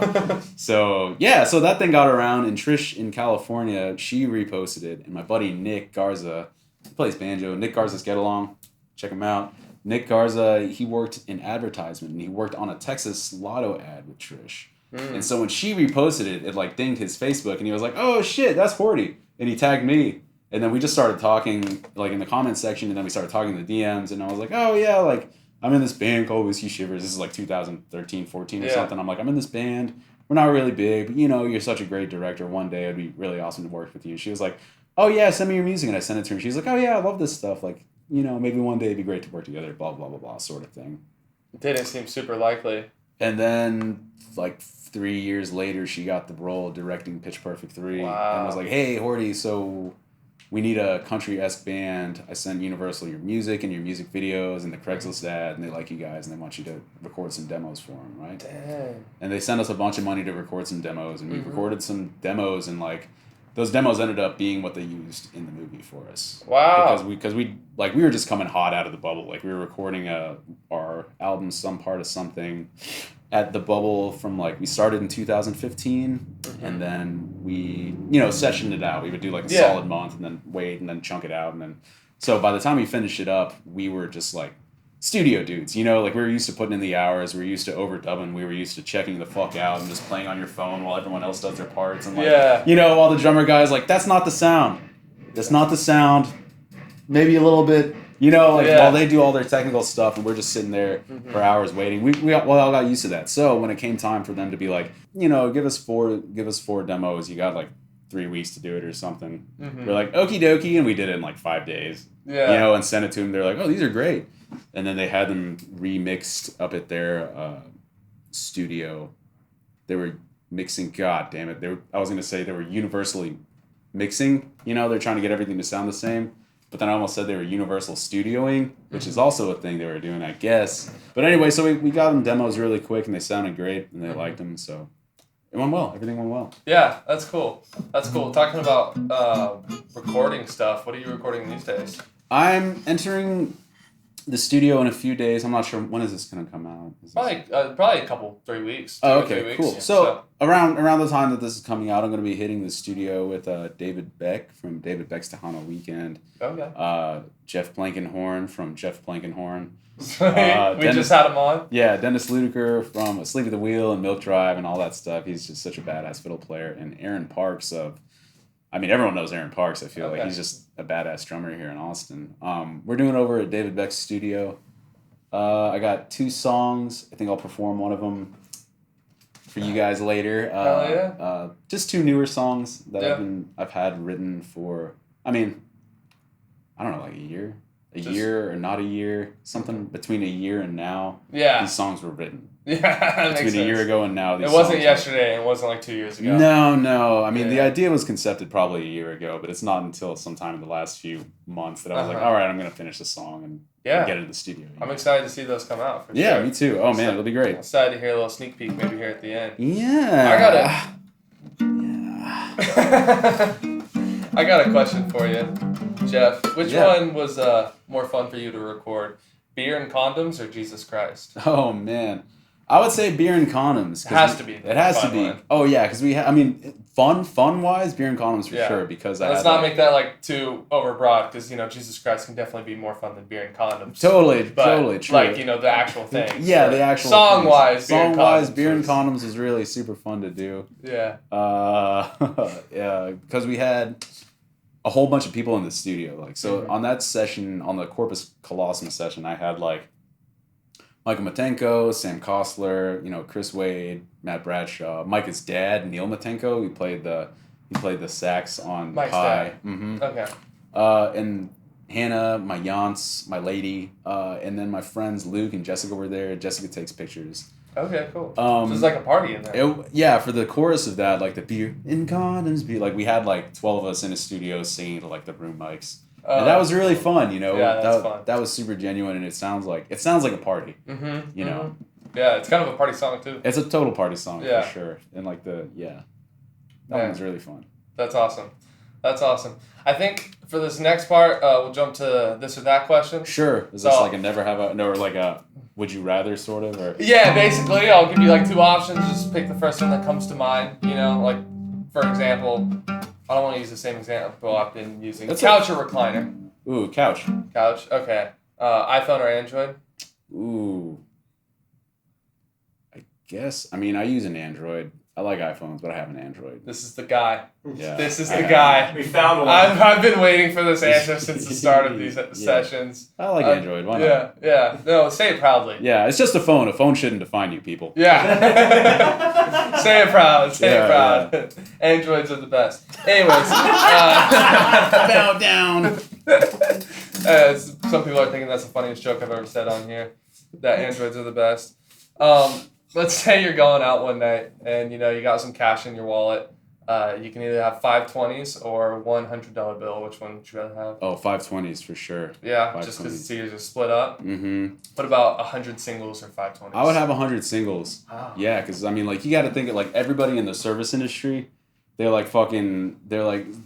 So that thing got around, and Trish in California, she reposted it, and my buddy Nick Garza, he plays banjo. Nick Garza's Get Along, check him out. Nick Garza, he worked in advertisement, and he worked on a Texas Lotto ad with Trish. And so when she reposted it, it like dinged his Facebook, and he was like, oh shit, that's Horti. And he tagged me. And then we just started talking like in the comments section, and then we started talking in the DMs, and I was like, oh yeah, like I'm in this band called Whiskey Shivers. This is like 2013, 14 or something. I'm like, I'm in this band. We're not really big, but you know, you're such a great director. One day it'd be really awesome to work with you. And she was like, oh yeah, send me your music. And I sent it to her. And she's like, oh yeah, I love this stuff. Like, you know, maybe one day it'd be great to work together, blah, blah, blah, blah, sort of thing. It didn't seem super likely. And then like 3 years later, she got the role directing Pitch Perfect 3. Wow. And was like, hey, Horti, so we need a country-esque band. I sent Universal your music and your music videos and the Craigslist ad, and they like you guys, and they want you to record some demos for them, right? Dang. And they sent us a bunch of money to record some demos, and we recorded some demos, and like those demos ended up being what they used in the movie for us. Wow. Because we were just coming hot out of the bubble. Like we were recording our album Some Part of Something at the bubble from like we started in 2015 and then we sessioned it out. We would do like a solid month and then wait and then chunk it out, and then so by the time we finished it up, we were just like studio dudes, like we were used to putting in the hours, we were used to overdubbing, we were used to checking the fuck out and just playing on your phone while everyone else does their parts, and like all the drummer guys like, that's not the sound, maybe a little bit, while they do all their technical stuff and we're just sitting there for hours waiting. We all got used to that. So when it came time for them to be like, give us four demos, you got like 3 weeks to do it or something. We're like, okie dokie, and we did it in like 5 days. And sent it to them. They're like, oh, these are great. And then they had them remixed up at their studio. They were mixing, god damn it. I was going to say they were universally mixing. They're trying to get everything to sound the same. But then I almost said they were universal studioing, which is also a thing they were doing, I guess. But anyway, so we got them demos really quick, and they sounded great, and they liked them, so it went well. Everything went well. Yeah, that's cool. Talking about recording stuff, what are you recording these days? I'm entering the studio in a few days. I'm not sure, when is this going to come out? Probably a couple, 3 weeks. Oh, okay, cool. Yeah, so around the time that this is coming out, I'm going to be hitting the studio with David Beck from David Beck's Tejano Weekend. Okay. Jeff Blankenhorn from Jeff Blankenhorn. We just had him on. Yeah, Dennis Ludeker from Asleep at the Wheel and Milk Drive and all that stuff. He's just such a badass fiddle player. And Aaron Parks everyone knows Aaron Parks, I feel like. He's just a badass drummer here in Austin. We're doing it over at David Beck's studio. I got 2 songs. I think I'll perform one of them for you guys later. Hell yeah. Just 2 newer songs that I've had written for, I don't know, like a year? Year or not a year, something between a year and now. Yeah. These songs were written. Yeah, that makes sense. Between a year ago and now. It wasn't yesterday. It wasn't like 2 years ago. No. The idea was concepted probably a year ago, but it's not until sometime in the last few months that I was like, all right, I'm going to finish the song and get into the studio. I'm excited to see those come out. For sure. Yeah, me too. Oh, man, it'll be great. I'm excited to hear a little sneak peek maybe here at the end. Yeah. I got a question for you, Jeff. Which one was more fun for you to record? Beer and condoms or Jesus Christ? Oh, man. I would say beer and condoms. It has to be. It has to be. Oh, yeah, because fun-wise, beer and condoms for sure. Because let's not make that like too overbroad, because Jesus Christ can definitely be more fun than beer and condoms. Totally true. Like the actual thing. Yeah, the actual song-wise, beer and condoms was really super fun to do. Yeah. Because we had a whole bunch of people in the studio. On that session, on the Corpus Colossum session, I had like Michael Matenko, Sam Kostler, Chris Wade, Matt Bradshaw, Micah's dad, Neil Matenko. He played the sax on Mike's Pi. dad. Okay. And Hannah, my Yance, my lady, and then my friends Luke and Jessica were there. Jessica takes pictures. Okay, cool. So it's like a party in there. Yeah, for the chorus of that, like the beer in condoms, like we had like 12 of us in a studio singing to like the room mics. And that was really fun, you know. Yeah, that's fun. That was super genuine, and it sounds like a party. Mm-hmm. You know. Yeah, it's kind of a party song too. It's a total party song Yeah. for sure, and like that one was really fun. That's awesome. That's awesome. I think for this next part, we'll jump to this or that question. Sure. Is this like a never have a no, or like a would you rather sort of, or? Yeah, basically, I'll give you like two options. Just pick the first one that comes to mind. You know, like for example, I don't want to use the same example I've been using. Couch or recliner? Ooh, couch. Couch. Okay. iPhone or Android? Ooh. I guess. I mean, I use an Android. I like iPhones, but I have an Android. This is the guy. Yeah. This is the guy. We found one. I've been waiting for this answer since the start of these sessions. I like Android. Why not? Yeah. No, say it proudly. Yeah, it's just a phone. A phone shouldn't define you, people. Yeah. Say it proud. Say it proud. Yeah. Androids are the best. Anyways. Bow down. Some people are thinking that's the funniest joke I've ever said on here. That androids are the best. Let's say you're going out one night and you got some cash in your wallet. You can either have 520s or $100 bill. Which one would you rather have? Oh, 520s for sure. Yeah, just because it's easier to split up. Mm-hmm. What about 100 singles or 520s? I would have 100 singles. Oh. Yeah, because I mean, like you got to think of like everybody in the service industry. They're like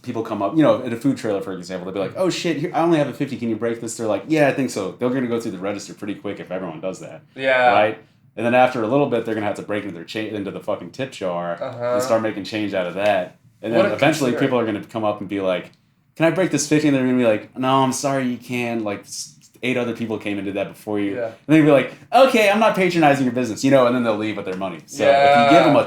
people come up, at a food trailer, for example, they'll be like, oh shit, here, I only have a 50, can you break this? They're like, yeah, I think so. They're going to go through the register pretty quick if everyone does that. Yeah. Right? And then after a little bit, they're going to have to break into the fucking tip jar and start making change out of that. And then eventually people are going to come up and be like, can I break this 50? And they're going to be like, no, I'm sorry, you can't. Like 8 other people came and did that before you. Yeah. And they'd be like, okay, I'm not patronizing your business, and then they'll leave with their money. So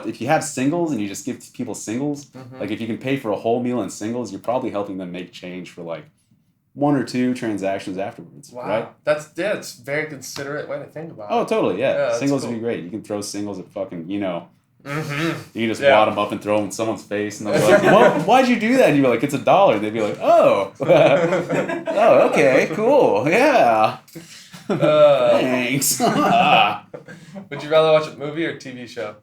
if you have singles and you just give people singles, like if you can pay for a whole meal in singles, you're probably helping them make change for like 1 or 2 transactions afterwards. Wow. Right? That's a very considerate way to think about it. Oh, totally, yeah. Singles cool. would be great. You can throw singles at fucking, Mm-hmm. You can just wad them up and throw them in someone's face, and they'll be like, why'd you do that? And you're like, it's $1. And they'd be like, oh. Oh, okay, cool, yeah. Thanks. Would you rather watch a movie or TV show?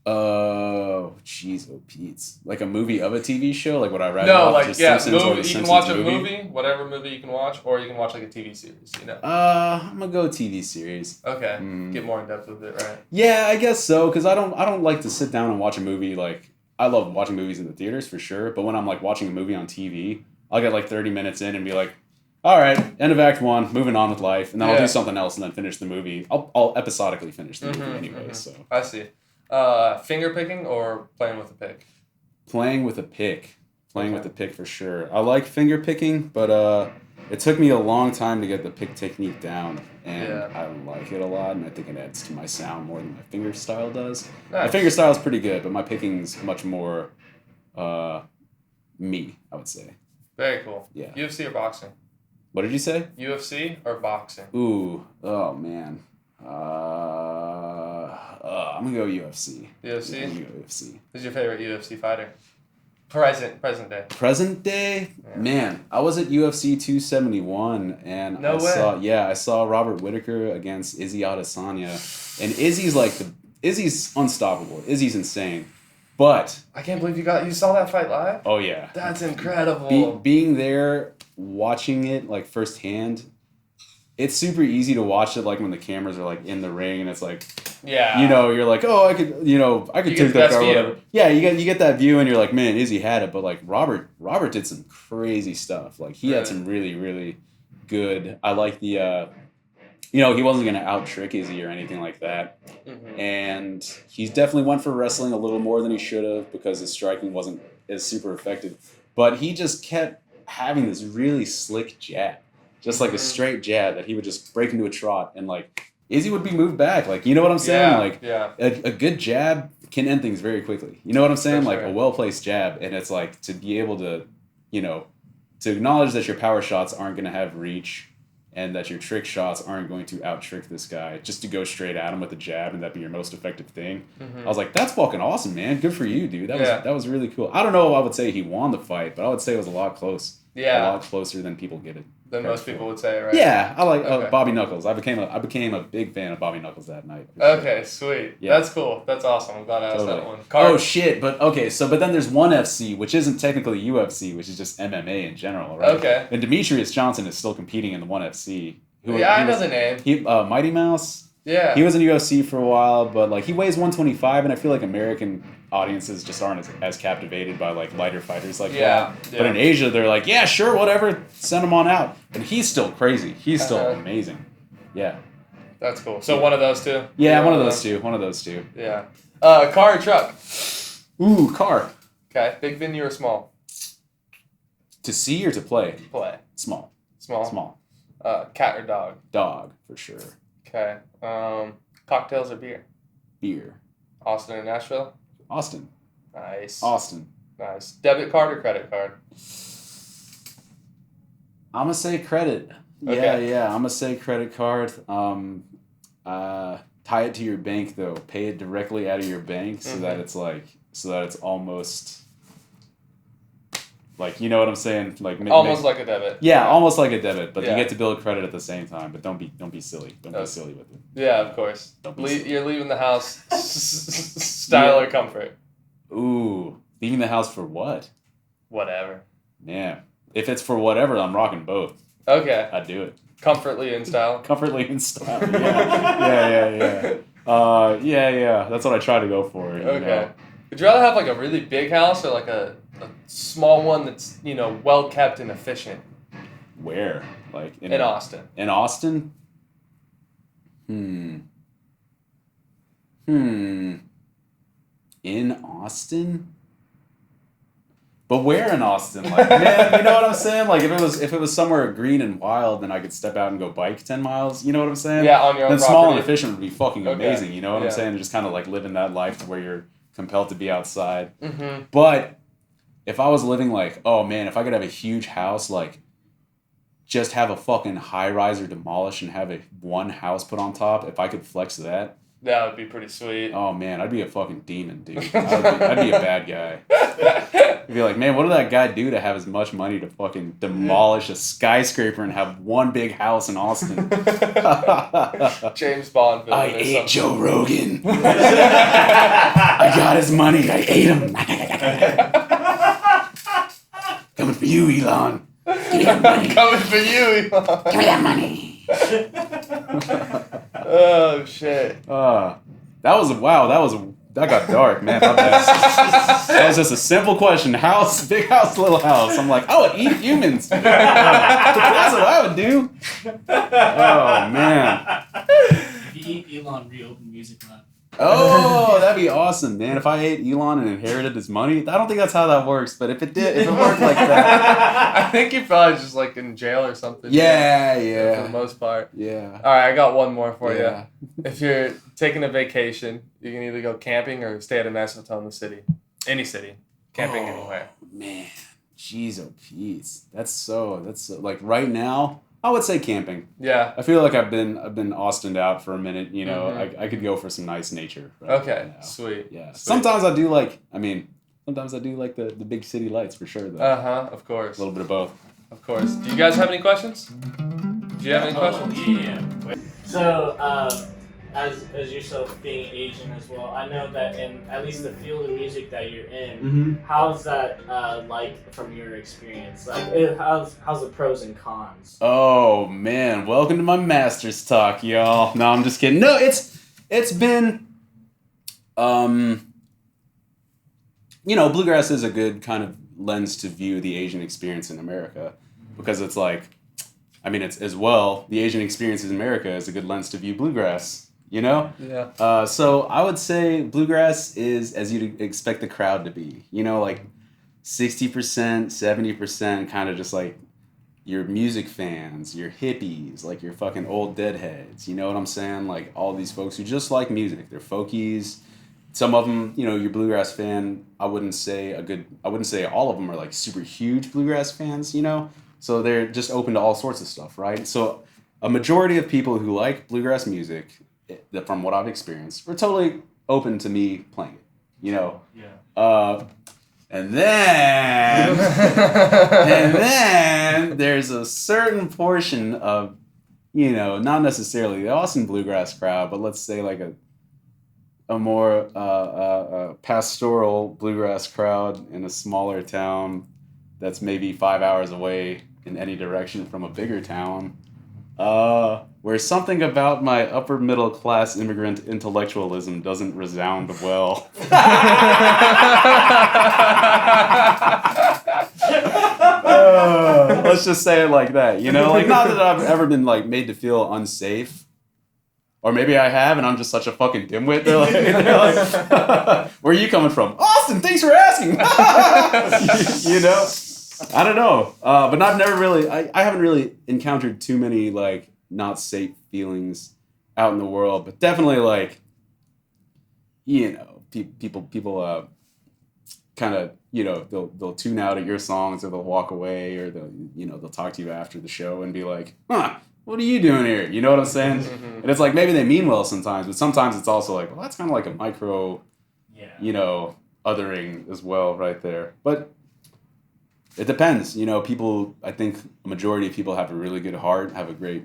Oh, jeez, Pete's. Like a movie of a TV show? Like would I rather watch Simpsons or the you Simpsons can watch a movie? Whatever movie you can watch, or you can watch like a TV series, I'm gonna go TV series. Okay. Get more in depth with it, right? Yeah, I guess so, because I don't like to sit down and watch a movie. Like I love watching movies in the theaters for sure, but when I'm like watching a movie on TV, I'll get like 30 minutes in and be like, all right, end of Act 1, moving on with life, and then I'll do something else and then finish the movie. I'll episodically finish the movie anyway. So I see. Finger picking or playing with a pick? Playing with a pick. With the pick for sure. I like finger picking, but it took me a long time to get the pick technique down, and I like it a lot, and I think it adds to my sound more than my finger style does. Nice. My finger style is pretty good, but my picking's much more me, I would say. Very cool. Yeah. UFC or boxing? What did you say? UFC or boxing? Ooh, oh man. I'm gonna go UFC. UFC? Yeah, I'm gonna go UFC. Who's your favorite UFC fighter? Present day. Present day? Yeah. Man, I was at UFC 271 and I saw Robert Whittaker against Izzy Adesanya, and Izzy's unstoppable. Izzy's insane. But I can't believe you saw that fight live? Oh yeah. That's incredible. Being there, watching it like firsthand, it's super easy to watch it like when the cameras are like in the ring and it's like you're like, oh, I could take that guy or whatever. Yeah, you get that view and you're like, man, Izzy had it, but like Robert did some crazy stuff. Like he had some really, really good. I like the he wasn't gonna out trick Izzy or anything like that. Mm-hmm. And he definitely went for wrestling a little more than he should have because his striking wasn't as super effective. But he just kept having this really slick jab. Just like a straight jab that he would just break into a trot and like Izzy would be moved back. Like, you know what I'm saying? A good jab can end things very quickly. You know what I'm saying? Like a well-placed jab. And it's like to be able to, to acknowledge that your power shots aren't going to have reach and that your trick shots aren't going to out-trick this guy, just to go straight at him with a jab and that be your most effective thing. Mm-hmm. I was like, that's fucking awesome, man. Good for you, dude. That was really cool. I don't know if I would say he won the fight, but I would say it was a lot close. Yeah. A lot closer than people get it. than most people would say, right? Yeah, I like Okay. Bobby Knuckles. I became a big fan of Bobby Knuckles that night. for sure. Okay, sweet. Yeah. That's cool. That's awesome. I'm glad I asked Totally. that one. Oh shit! But okay, but then there's ONE FC, which isn't technically UFC, which is just MMA in general, right? Okay. And Demetrius Johnson is still competing in the ONE FC. Yeah, I know the name. He Mighty Mouse. Yeah. He was in UFC for a while, but like he weighs 125, and I feel like American audiences just aren't as captivated by like lighter fighters like Yeah, that. yeah. But in Asia, they're like, yeah, sure, whatever, send him on out. And he's still crazy. He's still amazing. Yeah. That's cool. So one of those two? Yeah, one of those two. One of those two. Yeah. Car or truck? Ooh, car. Okay. Big venue or small? To see or to play? Play. Small. Small? Small. Cat or dog? Dog, for sure. Okay. Cocktails or beer? Beer. Austin or Nashville? Austin. Nice. Austin. Nice. Debit card or credit card? I'm going to say credit. Okay. Yeah. I'm going to say credit card. Tie it to your bank, though. Pay it directly out of your bank so that it's almost... Like, you know what I'm saying? Like Almost like a debit. Yeah, almost like a debit, but Yeah. you get to build credit at the same time. But don't be silly. Don't be silly with it. Yeah, of course. Don't be silly. You're leaving the house. Style or comfort? Ooh, leaving the house for what? Whatever. Yeah, if it's for whatever, I'm rocking both. Okay. I'd do it. Comfortly in style. Comfortably in style. Yeah. That's what I try to go for. You Okay. know? Would you rather have like a really big house or like a small one that's, well kept and efficient? Where? Like In Austin. In Austin? In Austin? But where in Austin? Like, man, you know what I'm saying? Like, if it was somewhere green and wild, then I could step out and go bike 10 miles. You know what I'm saying? Yeah, on your own Then property. small and efficient would be fucking Okay. amazing. You know what Yeah. I'm saying? And just kind of like living that life to where you're compelled to be outside. Mm-hmm. But if I was living like, oh man, if I could have a huge house, like just have a fucking high riser demolished and have one house put on top, if I could flex that, That would be pretty sweet. oh man, I'd be a fucking demon, dude. I'd be a bad guy. I'd be like, man, what did that guy do to have as much money to fucking demolish a skyscraper and have one big house in Austin? James Bond villain I or ate something. Joe Rogan. I got his money. I ate him. Coming for you, Elon. Give me that money. Coming for you, Elon. Give me that money. Oh shit. That got dark, man. My bad. That was just a simple question. House, big house, little house. I'm like, I would eat humans. That's what I would do. Oh man. If you eat Elon, reopen Music Lab. Oh, that'd be awesome, man. If I ate Elon and inherited his money, I don't think that's how that works. But if it worked like that, I think you're probably just like in jail or something. For the yeah, most part. yeah. All right, I got one more for Yeah. you. If you're taking a vacation, you can either go camping or stay at a nice hotel in the city. Any city. Camping anywhere. Man, jeez, oh Pete. That's so like right now, I would say camping. Yeah. I feel like I've been Austined out for a minute. You know, I could go for some nice nature. Right Okay. now. Sweet. Yeah. Sweet. Sometimes I do like the big city lights for sure though. Of course. A little bit of both. Of course. Do you guys have any questions? Do you have any questions? Yeah. So, as yourself being Asian as well, I know that in at least the field of music that you're in, how's that like from your experience? Like, how's the pros and cons? Oh man, welcome to my master's talk, y'all. No, I'm just kidding. No, it's been bluegrass is a good kind of lens to view the Asian experience in America, because it's like, it's as well, the Asian experience in America is a good lens to view bluegrass, you know? Yeah. So I would say bluegrass is as you'd expect the crowd to be, like 60%, 70% kind of just like your music fans, your hippies, like your fucking old deadheads, you know what I'm saying? Like all these folks who just like music, they're folkies. Some of them, your bluegrass fan, I wouldn't say all of them are like super huge bluegrass fans, So they're just open to all sorts of stuff, right? So a majority of people who like bluegrass music, from what I've experienced, are totally open to me playing it, Yeah. And then there's a certain portion of, not necessarily the Austin bluegrass crowd, but let's say like a more pastoral bluegrass crowd in a smaller town that's maybe 5 hours away in any direction from a bigger town, where something about my upper middle class immigrant intellectualism doesn't resound well. Let's just say it like that, like not that I've ever been like made to feel unsafe, or maybe I have and I'm just such a fucking dimwit. They're like where are you coming from? Austin, thanks for asking. I don't know, but I've never really, I haven't really encountered too many like not safe feelings out in the world, but definitely like, people kind of, they'll tune out at your songs, or they'll walk away, or they'll talk to you after the show and be like, what are you doing here? You know what I'm saying? And it's like, maybe they mean well sometimes, but sometimes it's also like, well, that's kind of like a micro, othering as well right there. But it depends. People, I think a majority of people have a really good heart, have a great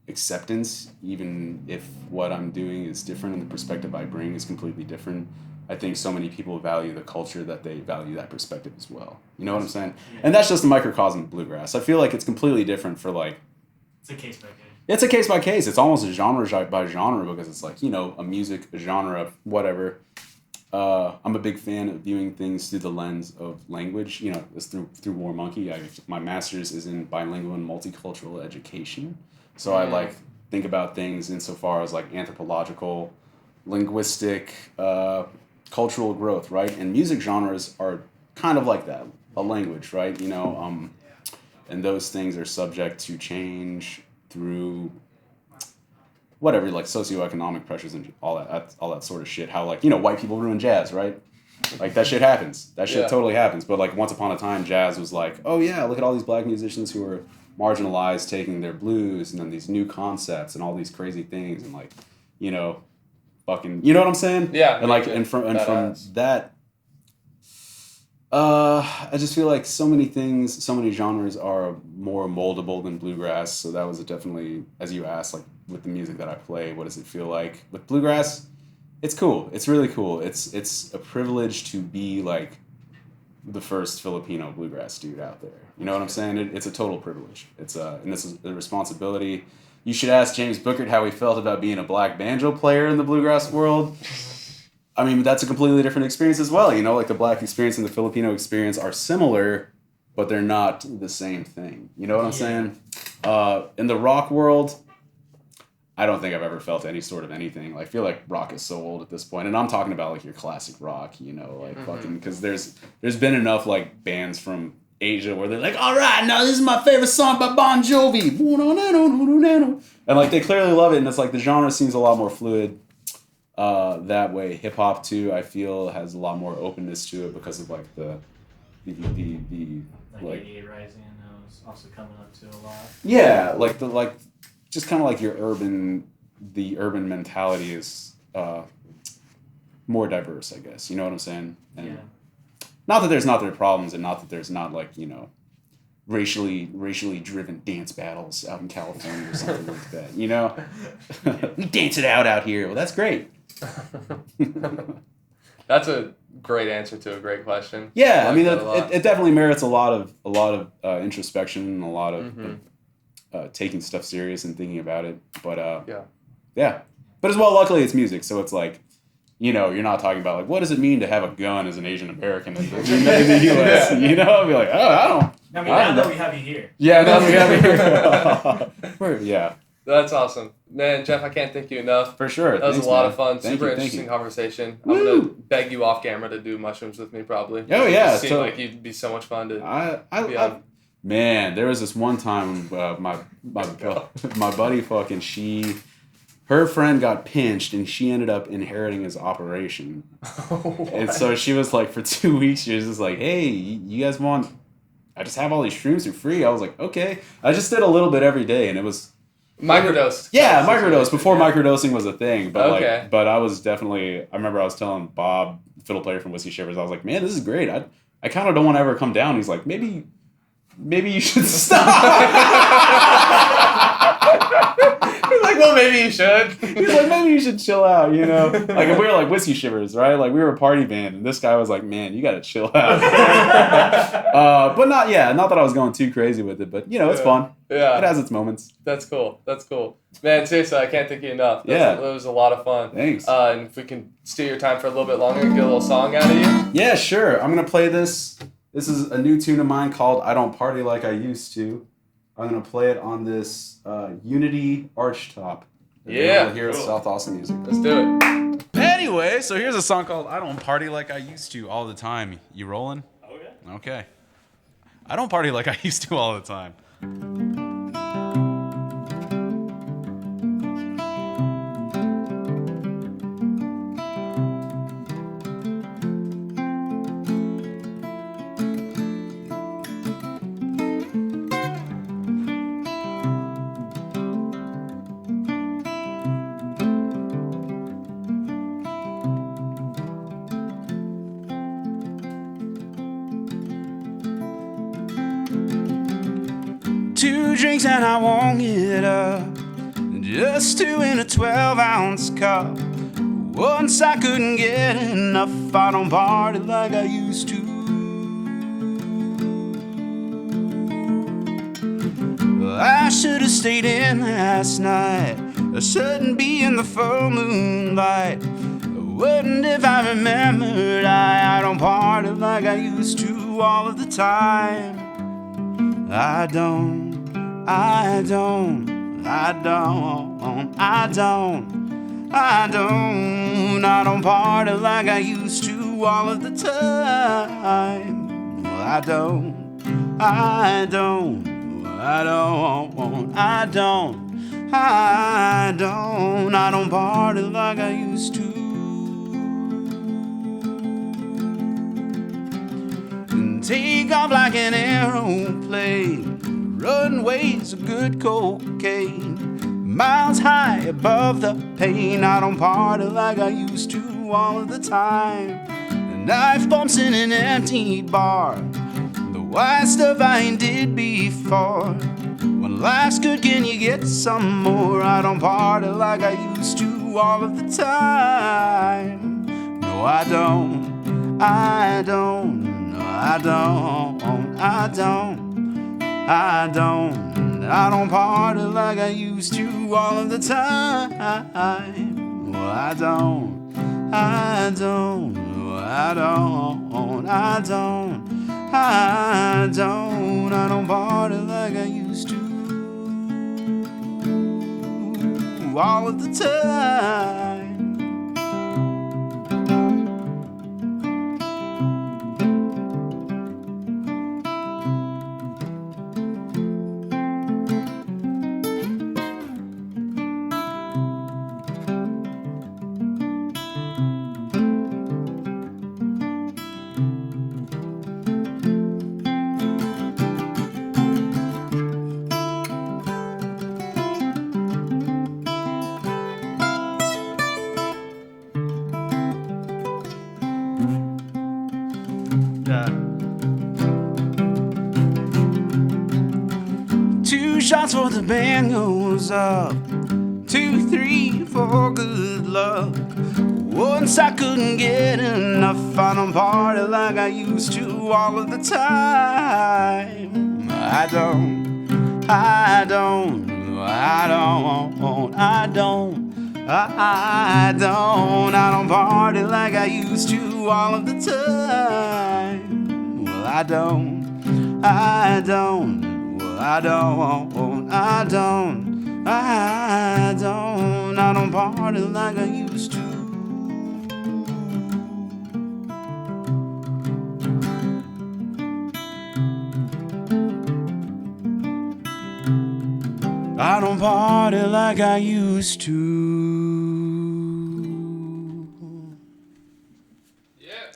acceptance, even if what I'm doing is different and the perspective I bring is completely different. I think so many people value the culture that they value that perspective as well. You know what I'm saying? Yeah. And that's just a microcosm of bluegrass. I feel like it's completely different for like... It's a case by case. It's a case by case. It's almost a genre by genre, because it's like, a music, a genre, whatever. I'm a big fan of viewing things through the lens of language. It's through War Monkey. My master's is in bilingual and multicultural education. So I like think about things insofar as like anthropological, linguistic, cultural growth, right? And music genres are kind of like that, a language, right? And those things are subject to change through whatever, like socioeconomic pressures and all that sort of shit. How like, white people ruin jazz, right? Like that shit happens. That shit totally happens. But like once upon a time, jazz was like, oh yeah, look at all these black musicians who are marginalized taking their blues and then these new concepts and all these crazy things and like, fucking, you know what I'm saying? Yeah. And like, and from that, I just feel like so many things, so many genres are more moldable than bluegrass. So that was definitely, as you asked, like with the music that I play, what does it feel like? With bluegrass, it's cool. It's really cool. It's a privilege to be like the first Filipino bluegrass dude out there. You know what I'm saying? It's a total privilege. And this is a responsibility. You should ask James Bookert how he felt about being a black banjo player in the bluegrass world. I mean, that's a completely different experience as well. Like the black experience and the Filipino experience are similar, but they're not the same thing. You know what I'm saying? In the rock world, I don't think I've ever felt any sort of anything. I feel like rock is so old at this point, and I'm talking about like your classic rock, fucking, because there's been enough like bands from Asia where they're like, all right, now this is my favorite song by Bon Jovi, and like they clearly love it, and it's like the genre seems a lot more fluid that way. Hip hop too, I feel, has a lot more openness to it because of like the like 88 Rising, is also coming up to a lot. Yeah, just kind of like the urban mentality is more diverse, I guess. You know what I'm saying? And not that there's not their problems, and not that there's not like, racially driven dance battles out in California or something like that. We dance it out here. Well, that's great. That's a great answer to a great question. Yeah, I mean, it definitely merits a lot of introspection and a lot of taking stuff serious and thinking about it. But yeah. But as well, luckily it's music, so it's like, you're not talking about like, what does it mean to have a gun as an Asian American in the U.S. I'd be like, oh, I don't. I mean, now that we have you here. Yeah, now that we have you here. Yeah. That's awesome. Man, Jeff, I can't thank you enough. For sure. That was Thanks, a lot man. of fun. Thank Super you, interesting conversation. Woo! I'm going to beg you off camera to do mushrooms with me, probably. Oh, yeah. It seemed like you'd be so much fun to be on. Man, there was this one time my buddy fucking, her friend got pinched and she ended up inheriting his operation. And so she was like, for 2 weeks, she was just like, hey, you guys want, I just have all these shrooms for free. I was like, okay. I just did a little bit every day, and it was Microdose. Yeah, microdose before microdosing was a thing. But Okay. but I was definitely. I remember I was telling Bob, fiddle player from Whiskey Shivers, I was like, man, this is great. I kind of don't want to ever come down. He's like, maybe you should stop. He's like, well, maybe you should. He's like, maybe you should chill out, you know? Like, if we were like Whiskey Shivers, right? Like, we were a party band, and this guy was like, man, you gotta chill out. But not that I was going too crazy with it, but, you know, it's fun. Yeah. It has its moments. That's cool. Man, seriously, I can't thank you enough. Yeah. That was a lot of fun. Thanks. And if we can steal your time for a little bit longer and get a little song out of you. Yeah, sure. I'm gonna play this. This is a new tune of mine called I Don't Party Like I Used to. I'm gonna play it on this Unity archtop. Yeah. Here at South Austin Music. Let's do it. Anyway, so here's a song called I Don't Party Like I Used to All the Time. You rolling? Oh, yeah. Okay. I don't party like I used to all the time. Two drinks and I won't get up. Just two in a 12-ounce cup. Once I couldn't get enough. I don't party like I used to. I should have stayed in last night. I shouldn't be in the full moonlight. Wouldn't if I remembered I don't party like I used to all of the time. I don't party like I used to all of the time. Well, I don't party like I used to. And take off like an aeroplane. Runways of good cocaine, miles high above the pain. I don't party like I used to all of the time. The knife bumps in an empty bar, the white stuff I ain't did before. When life's good, can you get some more? I don't party like I used to all of the time. No, I don't party like I used to all of the time. Well, I don't party like I used to all of the time. Two shots for the band goes up. 2, 3, 4, good luck. Once I couldn't get enough. I don't party like I used to all of the time. I don't party like I used to all of the time. Well, I don't party like I used to. I don't party like I used to. Yeah.